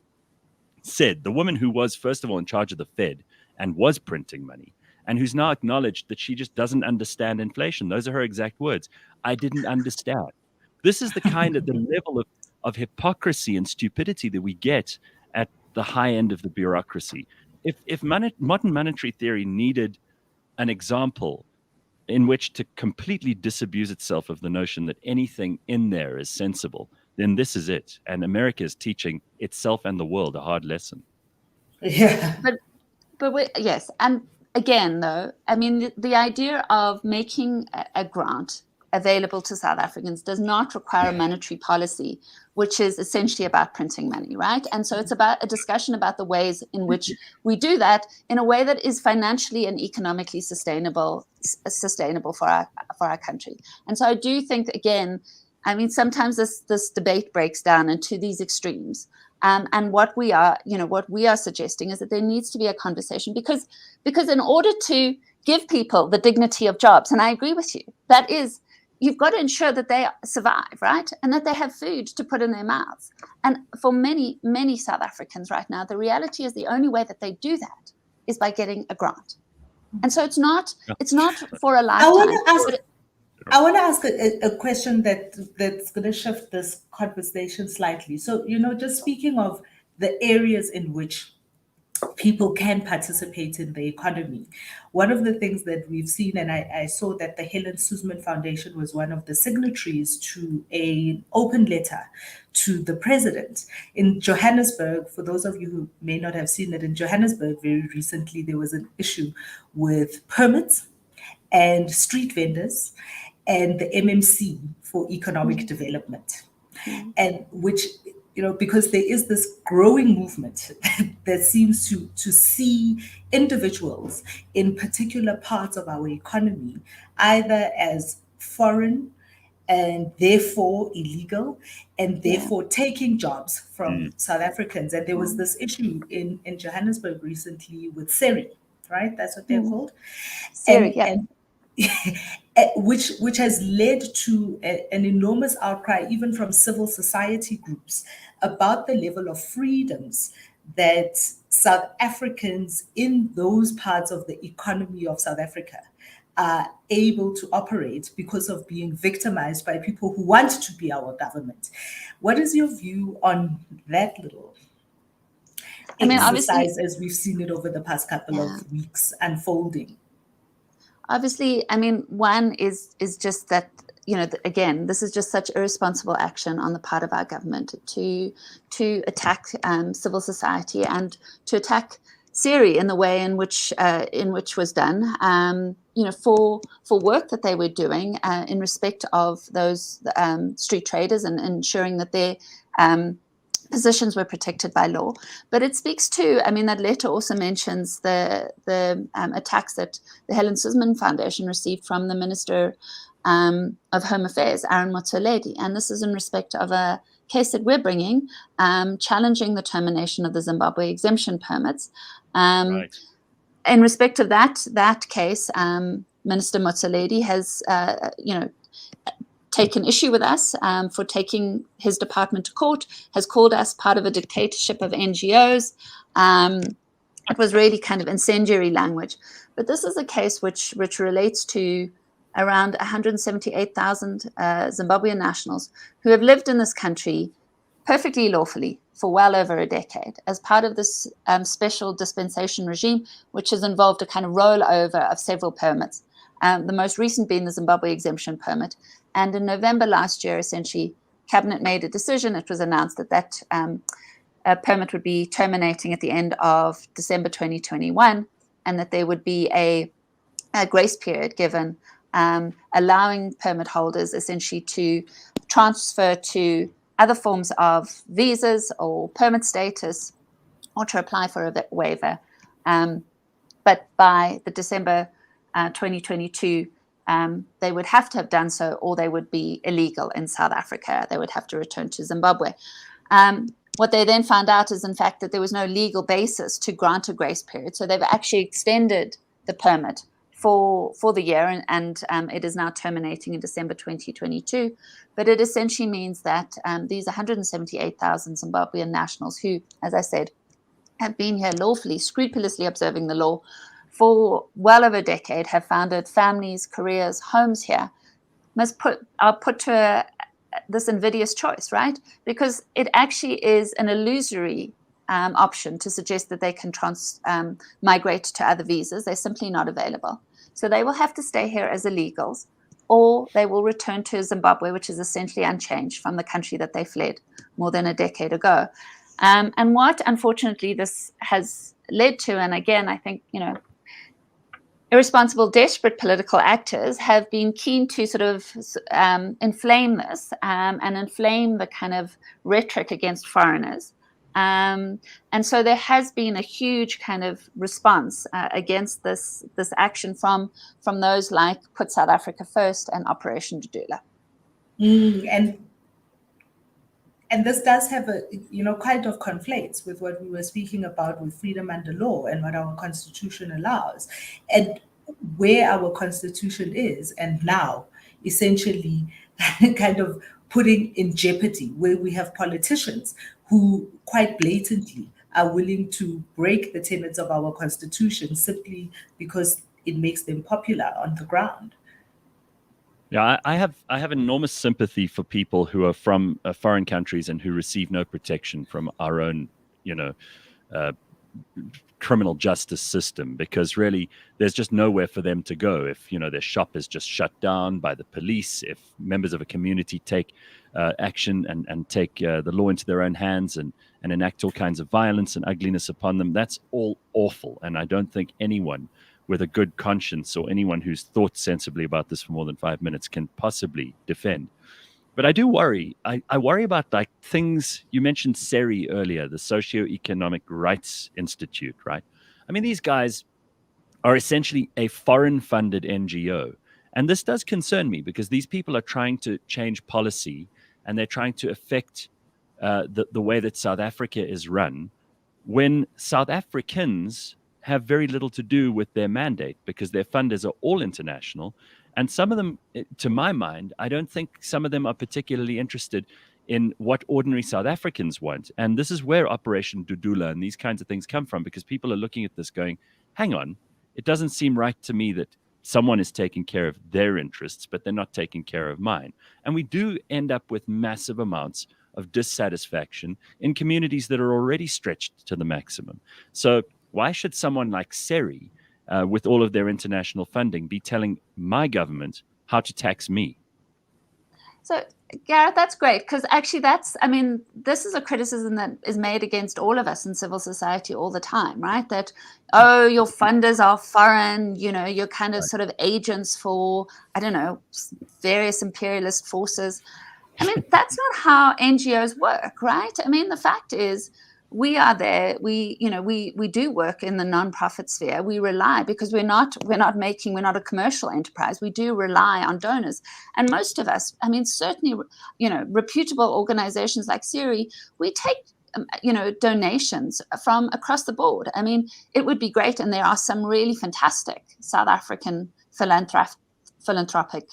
said, the woman who was, first of all, in charge of the Fed and was printing money, and who's now acknowledged that she just doesn't understand inflation. Those are her exact words. I didn't understand. This is the kind of the level of hypocrisy and stupidity that we get at the high end of the bureaucracy. If modern monetary theory needed an example in which to completely disabuse itself of the notion that anything in there is sensible, then this is it. And America is teaching itself and the world a hard lesson. Yeah. Yes. And again, though, I mean, the idea of making a grant available to South Africans does not require a monetary policy, which is essentially about printing money, right? And so it's about a discussion about the ways in which we do that in a way that is financially and economically sustainable for our country. And so I do think, again, I mean, sometimes this debate breaks down into these extremes. And what we are suggesting is that there needs to be a conversation, because in order to give people the dignity of jobs, and I agree with you, that is, you've got to ensure that they survive, right? And that they have food to put in their mouths. And for many, many South Africans right now, the reality is the only way that they do that is by getting a grant. And so it's not for a lifetime. I want to ask a question that's going to shift this conversation slightly. So, just speaking of the areas in which people can participate in the economy, one of the things that we've seen, and I saw that the Helen Suzman Foundation was one of the signatories to an open letter to the president. In Johannesburg, for those of you who may not have seen it, in Johannesburg very recently, there was an issue with permits and street vendors and the MMC for economic development, and which, because there is this growing movement that seems to see individuals in particular parts of our economy either as foreign and therefore illegal, and therefore taking jobs from South Africans. And there was this issue in Johannesburg recently with Seri, right? That's what they're called. Seri, and which has led to an enormous outcry, even from civil society groups, about the level of freedoms that South Africans in those parts of the economy of South Africa are able to operate because of being victimized by people who want to be our government. What is your view on that little exercise as we've seen it over the past couple of weeks unfolding? Obviously, I mean, one is just that, again, this is just such irresponsible action on the part of our government to attack civil society and to attack Seri in the way in which was done, for work that they were doing in respect of those street traders and ensuring that their positions were protected by law. But it speaks to, I mean, that letter also mentions the attacks that the Helen Suzman Foundation received from the Minister of Home Affairs, Aaron Motsoaledi. And this is in respect of a case that we're bringing, challenging the termination of the Zimbabwe exemption permits. Right. In respect of that case, Minister Motsoaledi has, taken issue with us for taking his department to court, has called us part of a dictatorship of NGOs. It was really kind of incendiary language. But this is a case which relates to around 178,000 Zimbabwean nationals who have lived in this country perfectly lawfully for well over a decade as part of this special dispensation regime, which has involved a kind of rollover of several permits, the most recent being the Zimbabwe exemption permit. And in November last year, essentially, Cabinet made a decision. It was announced that permit would be terminating at the end of December 2021, and that there would be a grace period given allowing permit holders essentially to transfer to other forms of visas or permit status, or to apply for a waiver. But by the December 2022, they would have to have done so, or they would be illegal in South Africa. They would have to return to Zimbabwe. What they then found out is, in fact, that there was no legal basis to grant a grace period. So they've actually extended the permit for the year, and it is now terminating in December 2022. But it essentially means that these 178,000 Zimbabwean nationals who, as I said, have been here lawfully, scrupulously observing the law for well over a decade, have founded families, careers, homes here, are put to this invidious choice, right? Because it actually is an illusory option to suggest that they can migrate to other visas. They're simply not available. So they will have to stay here as illegals, or they will return to Zimbabwe, which is essentially unchanged from the country that they fled more than a decade ago. And what, unfortunately, this has led to, and again, I think, irresponsible, desperate political actors have been keen to sort of inflame this and inflame the kind of rhetoric against foreigners. And so there has been a huge kind of response against this action from those like Put South Africa First and Operation Dudula. And this does have kind of conflates with what we were speaking about with freedom under law and what our constitution allows, and where our constitution is, and now essentially kind of putting in jeopardy, where we have politicians who quite blatantly are willing to break the tenets of our constitution simply because it makes them popular on the ground. Yeah, I have enormous sympathy for people who are from foreign countries and who receive no protection from our own, criminal justice system, because really there's just nowhere for them to go if their shop is just shut down by the police, if members of a community take action and take the law into their own hands and enact all kinds of violence and ugliness upon them. That's all awful, and I don't think anyone with a good conscience or anyone who's thought sensibly about this for more than 5 minutes can possibly defend. But I do worry. I worry about like things you mentioned, SERI earlier, the Socioeconomic Rights Institute, right? I mean, these guys are essentially a foreign-funded NGO. And this does concern me because these people are trying to change policy and they're trying to affect the way that South Africa is run, when South Africans have very little to do with their mandate because their funders are all international. And some of them, to my mind, I don't think some of them are particularly interested in what ordinary South Africans want. And this is where Operation Dudula and these kinds of things come from, because people are looking at this going, hang on, it doesn't seem right to me that someone is taking care of their interests, but they're not taking care of mine. And we do end up with massive amounts of dissatisfaction in communities that are already stretched to the maximum. So why should someone like SERI, with all of their international funding, be telling my government how to tax me? So, Gareth, that's great, because actually this is a criticism that is made against all of us in civil society all the time, right? That, oh, your funders are foreign, you're kind of sort of agents for, I don't know, various imperialist forces. I mean, that's not how NGOs work, right? I mean, the fact is, we are there. We do work in the nonprofit sphere. We rely, because we're not a commercial enterprise. We do rely on donors, and most of us, I mean, certainly, reputable organizations like SERI, we take, donations from across the board. I mean, it would be great, and there are some really fantastic South African philanthropic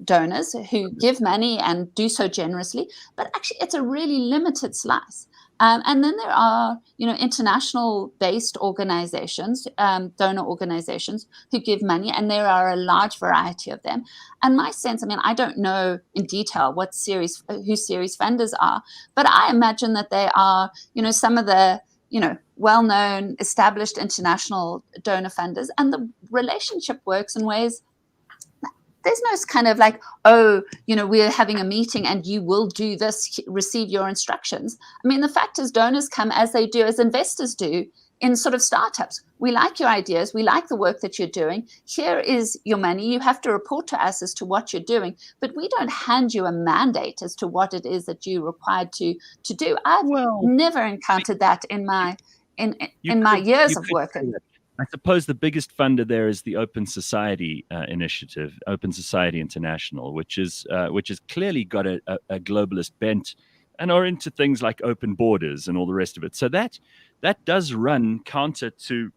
donors who give money and do so generously, but actually, it's a really limited slice. And then there are, international-based organizations, donor organizations who give money, and there are a large variety of them. And my sense, I mean, I don't know in detail who SERI's funders are, but I imagine that they are, some of the, well-known, established international donor funders, and the relationship works in ways. There's no kind of like, oh, we're having a meeting and you will do this, receive your instructions. I mean, the fact is donors come as they do, as investors do in sort of startups. We like your ideas. We like the work that you're doing. Here is your money. You have to report to us as to what you're doing, but we don't hand you a mandate as to what it is that you're required to do. I've never encountered that in my years of working. I suppose the biggest funder there is the Open Society initiative, Open Society International, which has clearly got a globalist bent and are into things like open borders and all the rest of it. So that does run counter to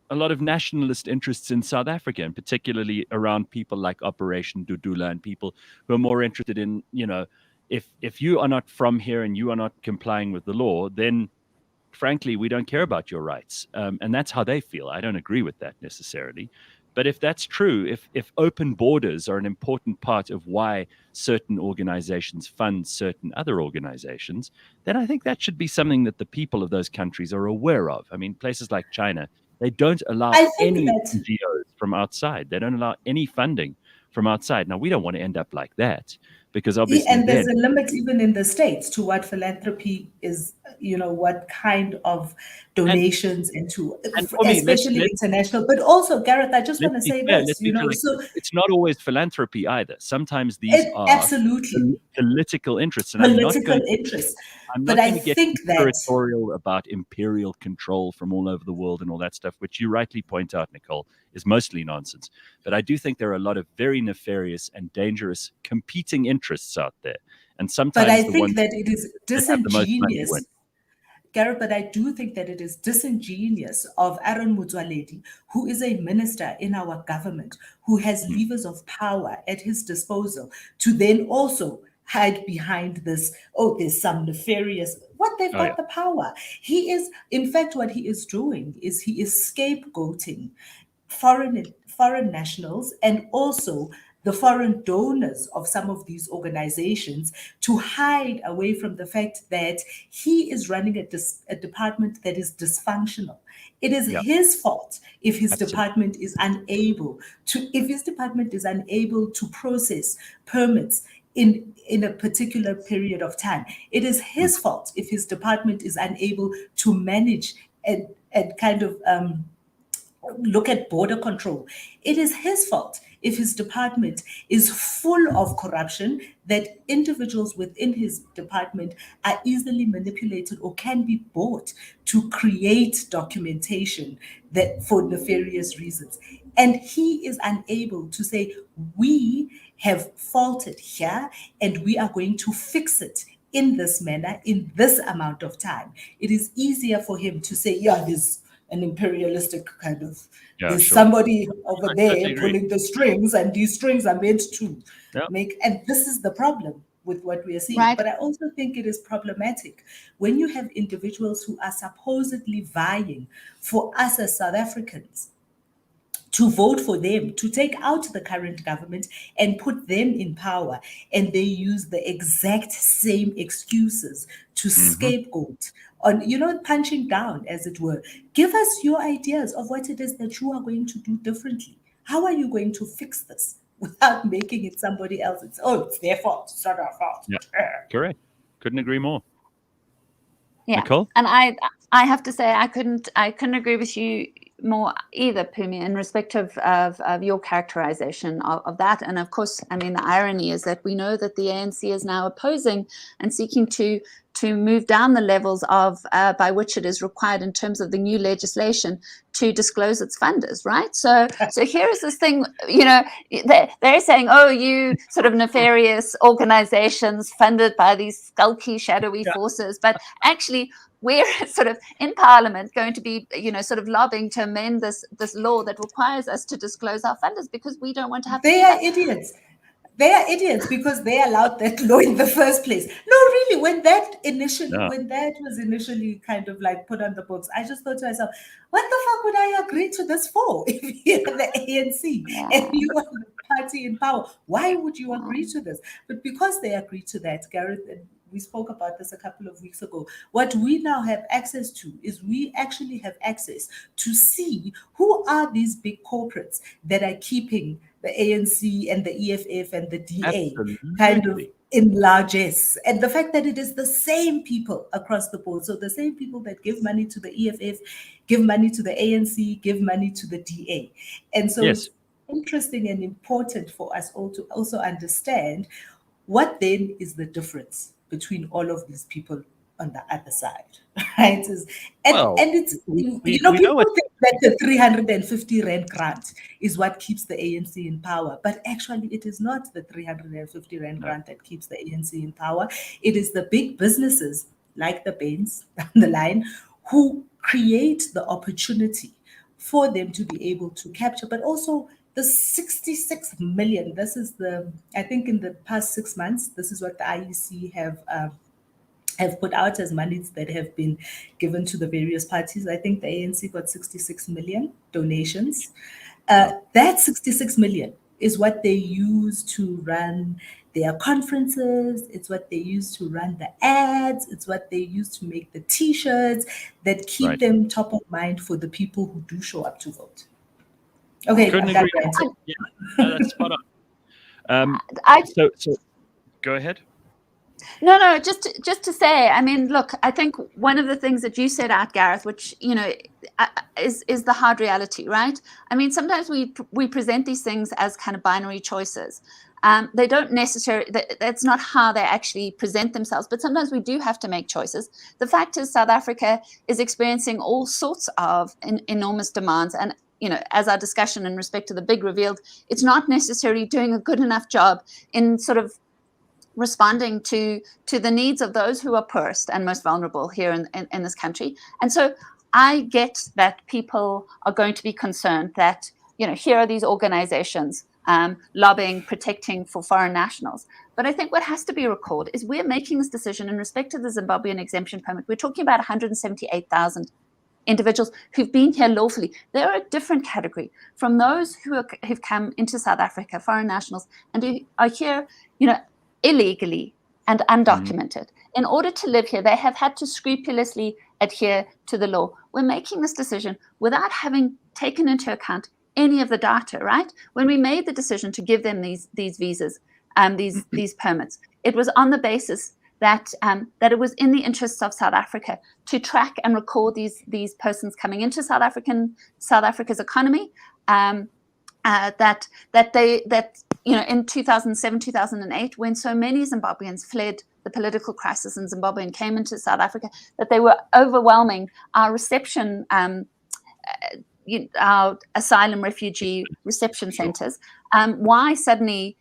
a lot of nationalist interests in South Africa, and particularly around people like Operation Dudula and people who are more interested in, if you are not from here and you are not complying with the law, then frankly, we don't care about your rights. And that's how they feel. I don't agree with that necessarily. But if that's true, if open borders are an important part of why certain organizations fund certain other organizations, then I think that should be something that the people of those countries are aware of. I mean, places like China, they don't allow any NGOs from outside. They don't allow any funding from outside. Now, we don't want to end up like that, because obviously, and there's a limit even in the States to what philanthropy is, what kind of donations especially international. But also, Gareth, I just want to say this, so it's not always philanthropy either. Sometimes these are absolutely political interests. And interests. I'm not going to get territorial about imperial control from all over the world and all that stuff, which you rightly point out, Nicole, is mostly nonsense. But I do think there are a lot of very nefarious and dangerous competing interests out there. And sometimes I think that it is disingenuous. Gareth, but I do think that it is disingenuous of Aaron Motsoaledi, who is a minister in our government, who has levers of power at his disposal, to then also hide behind this, there's some nefarious, they've got the power. He is, in fact, what he is doing is he is scapegoating foreign nationals and also the foreign donors of some of these organizations to hide away from the fact that he is running a department that is dysfunctional. It is his fault if his department is unable to process permits in a particular period of time. It is his fault if his department is unable to manage and kind of look at border control. It is his fault if his department is full of corruption, that individuals within his department are easily manipulated or can be bought to create documentation that for nefarious reasons. And he is unable to say, we have faulted here and we are going to fix it in this manner, in this amount of time. It is easier for him to say, there's an imperialistic kind of, there's somebody over there pulling the strings, and these strings are meant to make, and this is the problem with what we are seeing. Right. But I also think it is problematic when you have individuals who are supposedly vying for us as South Africans to vote for them, to take out the current government and put them in power. And they use the exact same excuses to scapegoat on, punching down, as it were. Give us your ideas of what it is that you are going to do differently. How are you going to fix this without making it somebody else? It's their fault. It's not our fault. Yeah, correct. Couldn't agree more. Yeah, Nicole? And I have to say I couldn't agree with you more either, Pumi, in respect of your characterization of that. And of course, I mean, the irony is that we know that the ANC is now opposing and seeking to move down the levels of by which it is required in terms of the new legislation to disclose its funders, right? So here is this thing, they're saying, you sort of nefarious organizations funded by these skulky, shadowy forces, but actually we're sort of in Parliament going to be, sort of lobbying to amend this law that requires us to disclose our funders because we don't want to have to. They are idiots. They are idiots because they allowed that law in the first place. No, really, when that was initially kind of like put on the books, I just thought to myself, what the fuck would I agree to this for if you're the ANC and you are the party in power? Why would you agree to this? But because they agreed to that, Gareth, and we spoke about this a couple of weeks ago, what we now have access to is we actually have access to see who are these big corporates that are keeping the ANC and the EFF and the DA kind of in largesse, and the fact that it is the same people across the board. So the same people that give money to the EFF, give money to the ANC, give money to the DA. And so Yes. it's interesting and important for us all to also understand what then is the difference between all of these people on the other side, right? And it's, people think that the 350 Rand grant is what keeps the ANC in power, but actually it is not the 350 Rand grant that keeps the ANC in power. It is the big businesses like the Bains down the line who create the opportunity for them to be able to capture, but also the 66 million. This is I think in the past 6 months, this is what the IEC have put out as monies that have been given to the various parties. I think the ANC got 66 million donations. That 66 million is what they use to run their conferences. It's what they use to run the ads. It's what they use to make the T-shirts that keep them top of mind for the people who do show up to vote. Okay, couldn't agree. Yeah, no, that's spot on. So go ahead. No, just to say, I mean, look, I think one of the things that you set out, Gareth, which, is the hard reality, right? I mean, sometimes we present these things as kind of binary choices. They don't necessarily, that's not how they actually present themselves, but sometimes we do have to make choices. The fact is South Africa is experiencing all sorts of enormous demands, and as our discussion in respect to the big revealed, it's not necessarily doing a good enough job in sort of responding to the needs of those who are poorest and most vulnerable here in this country. And so I get that people are going to be concerned that, here are these organizations lobbying, protecting for foreign nationals. But I think what has to be recalled is we're making this decision in respect to the Zimbabwean exemption permit. We're talking about 178,000 individuals who've been here lawfully. They're a different category from those who've come into South Africa, foreign nationals, and who are here, illegally and undocumented. In order to live here, they have had to scrupulously adhere to the law. We're making this decision without having taken into account any of the data, right? When we made the decision to give them these visas, these permits, it was on the basis that it was in the interests of South Africa to track and record these persons coming into South Africa's economy. That in 2007, 2008, when so many Zimbabweans fled the political crisis in Zimbabwe and came into South Africa, that they were overwhelming our reception, our asylum refugee reception centers. Why suddenly,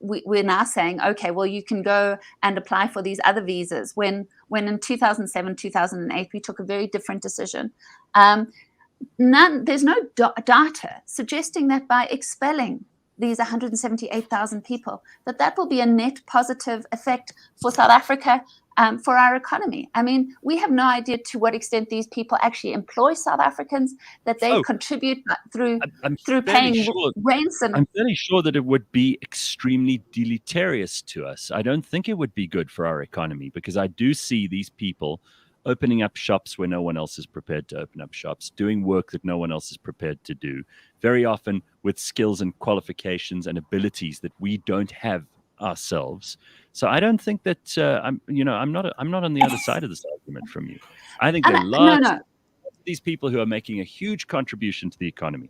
we're now saying, okay, well, you can go and apply for these other visas when in 2007, 2008, we took a very different decision. There's no data suggesting that by expelling these 178,000 people, that will be a net positive effect for South Africa, for our economy. I mean, we have no idea to what extent these people actually employ South Africans, that they contribute through paying rents. And I'm fairly sure that it would be extremely deleterious to us. I don't think it would be good for our economy, because I do see these people opening up shops where no one else is prepared to open up shops, doing work that no one else is prepared to do, very often with skills and qualifications and abilities that we don't have ourselves. So I don't think that I'm not on the other side of this argument from you. I think there are lots of these people who are making a huge contribution to the economy.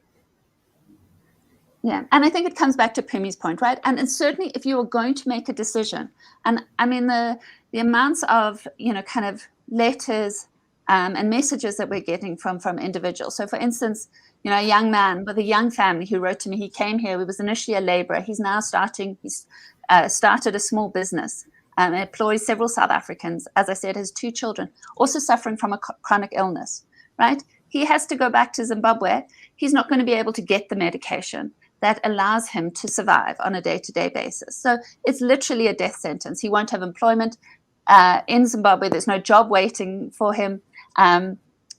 Yeah, and I think it comes back to Pumi's point, right? And certainly if you are going to make a decision, and I mean the amounts of kind of letters and messages that we're getting from individuals. So for instance, a young man with a young family who wrote to me, he came here, he was initially a laborer, he's now started a small business, employs several South Africans, as I said, has 2 children, also suffering from a chronic illness, right? He has to go back to Zimbabwe. He's not going to be able to get the medication that allows him to survive on a day-to-day basis. So it's literally a death sentence. He won't have employment in Zimbabwe. There's no job waiting for him.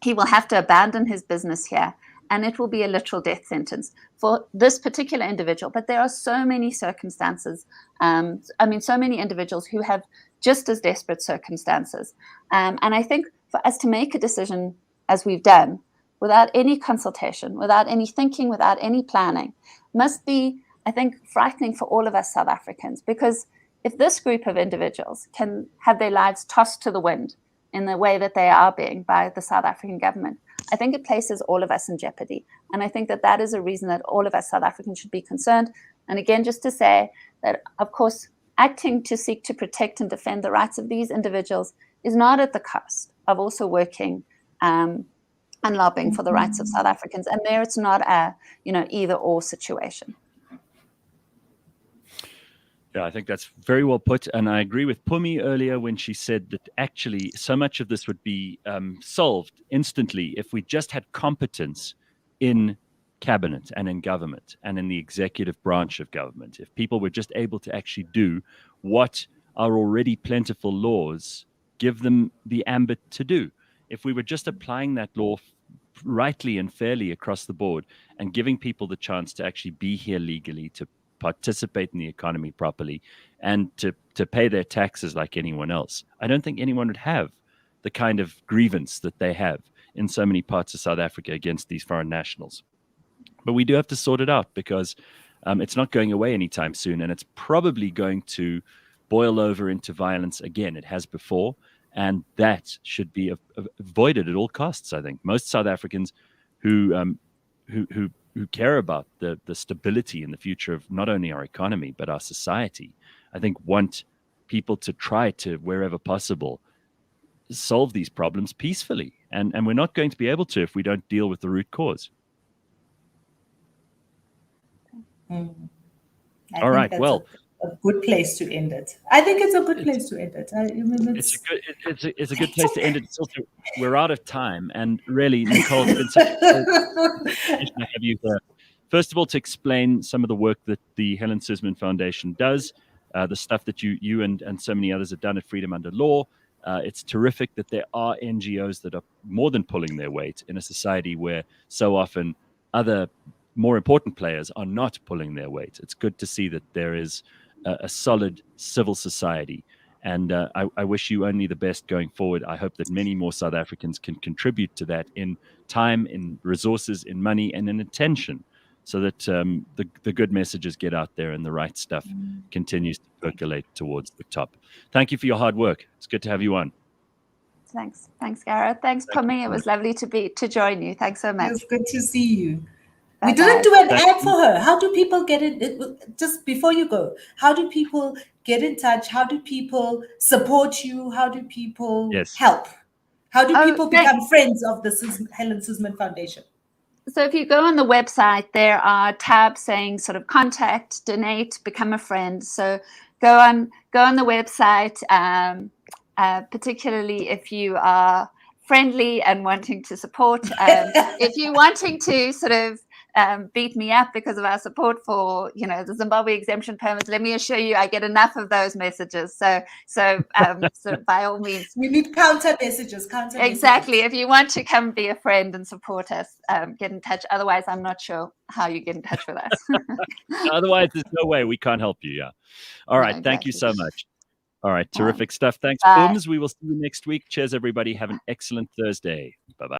He will have to abandon his business here, and it will be a literal death sentence for this particular individual. But there are so many circumstances. So many individuals who have just as desperate circumstances. And I think for us to make a decision, as we've done, without any consultation, without any thinking, without any planning, must be, I think, frightening for all of us South Africans, because if this group of individuals can have their lives tossed to the wind in the way that they are being by the South African government, I think it places all of us in jeopardy. And I think that that is a reason that all of us South Africans should be concerned. And again, just to say that, of course, acting to seek to protect and defend the rights of these individuals is not at the cost of also working and lobbying for the rights of South Africans. And there it's not a, either or situation. Yeah, I think that's very well put. And I agree with Pumi earlier when she said that actually so much of this would be solved instantly if we just had competence in cabinet and in government and in the executive branch of government. If people were just able to actually do what our already plentiful laws give them the ambit to do. If we were just applying that law rightly and fairly across the board and giving people the chance to actually be here legally, to participate in the economy properly, and to pay their taxes like anyone else, I don't think anyone would have the kind of grievance that they have in so many parts of South Africa against these foreign nationals. But we do have to sort it out because it's not going away anytime soon, and it's probably going to boil over into violence again. It has before, and that should be avoided at all costs. I think most South Africans who care about the stability and the future of not only our economy but our society, I think want people to try to, wherever possible, solve these problems peacefully. And we're not going to be able to if we don't deal with the root cause. All right. Well, a good place to end it. I think it's a good place to end it. It's a good place to end it. It's also, we're out of time, and really, Nicole, it's been such a pleasure to have you here. First of all, to explain some of the work that the Helen Suzman Foundation does, the stuff that you and so many others have done at Freedom Under Law. It's terrific that there are NGOs that are more than pulling their weight in a society where so often other more important players are not pulling their weight. It's good to see that there is a solid civil society. And I wish you only the best going forward. I hope that many more South Africans can contribute to that in time, in resources, in money, and in attention, so that the good messages get out there and the right stuff continues to percolate towards the top. Thank you for your hard work. It's good to have you on. Thanks, Gareth. Thanks, Pumi. It was lovely to join you. Thanks so much. It's good to see you. Bye-bye. We didn't do an ad for her. How do people get it? Just before you go, how do people get in touch? How do people support you? How do people help? How do people become friends of the Helen Suzman Foundation? So if you go on the website, there are tabs saying sort of contact, donate, become a friend. So go on the website, particularly if you are friendly and wanting to support. If you're wanting to sort of beat me up because of our support for, the Zimbabwe exemption permits, let me assure you, I get enough of those messages. So by all means, we need counter messages. Exactly. If you want to come be a friend and support us, get in touch. Otherwise, I'm not sure how you get in touch with us. Otherwise, there's no way we can't help you. Yeah. All right. Exactly. Thank you so much. All right. Terrific stuff. Thanks, Bye. Booms. We will see you next week. Cheers, everybody. Have an excellent Thursday. Bye-bye.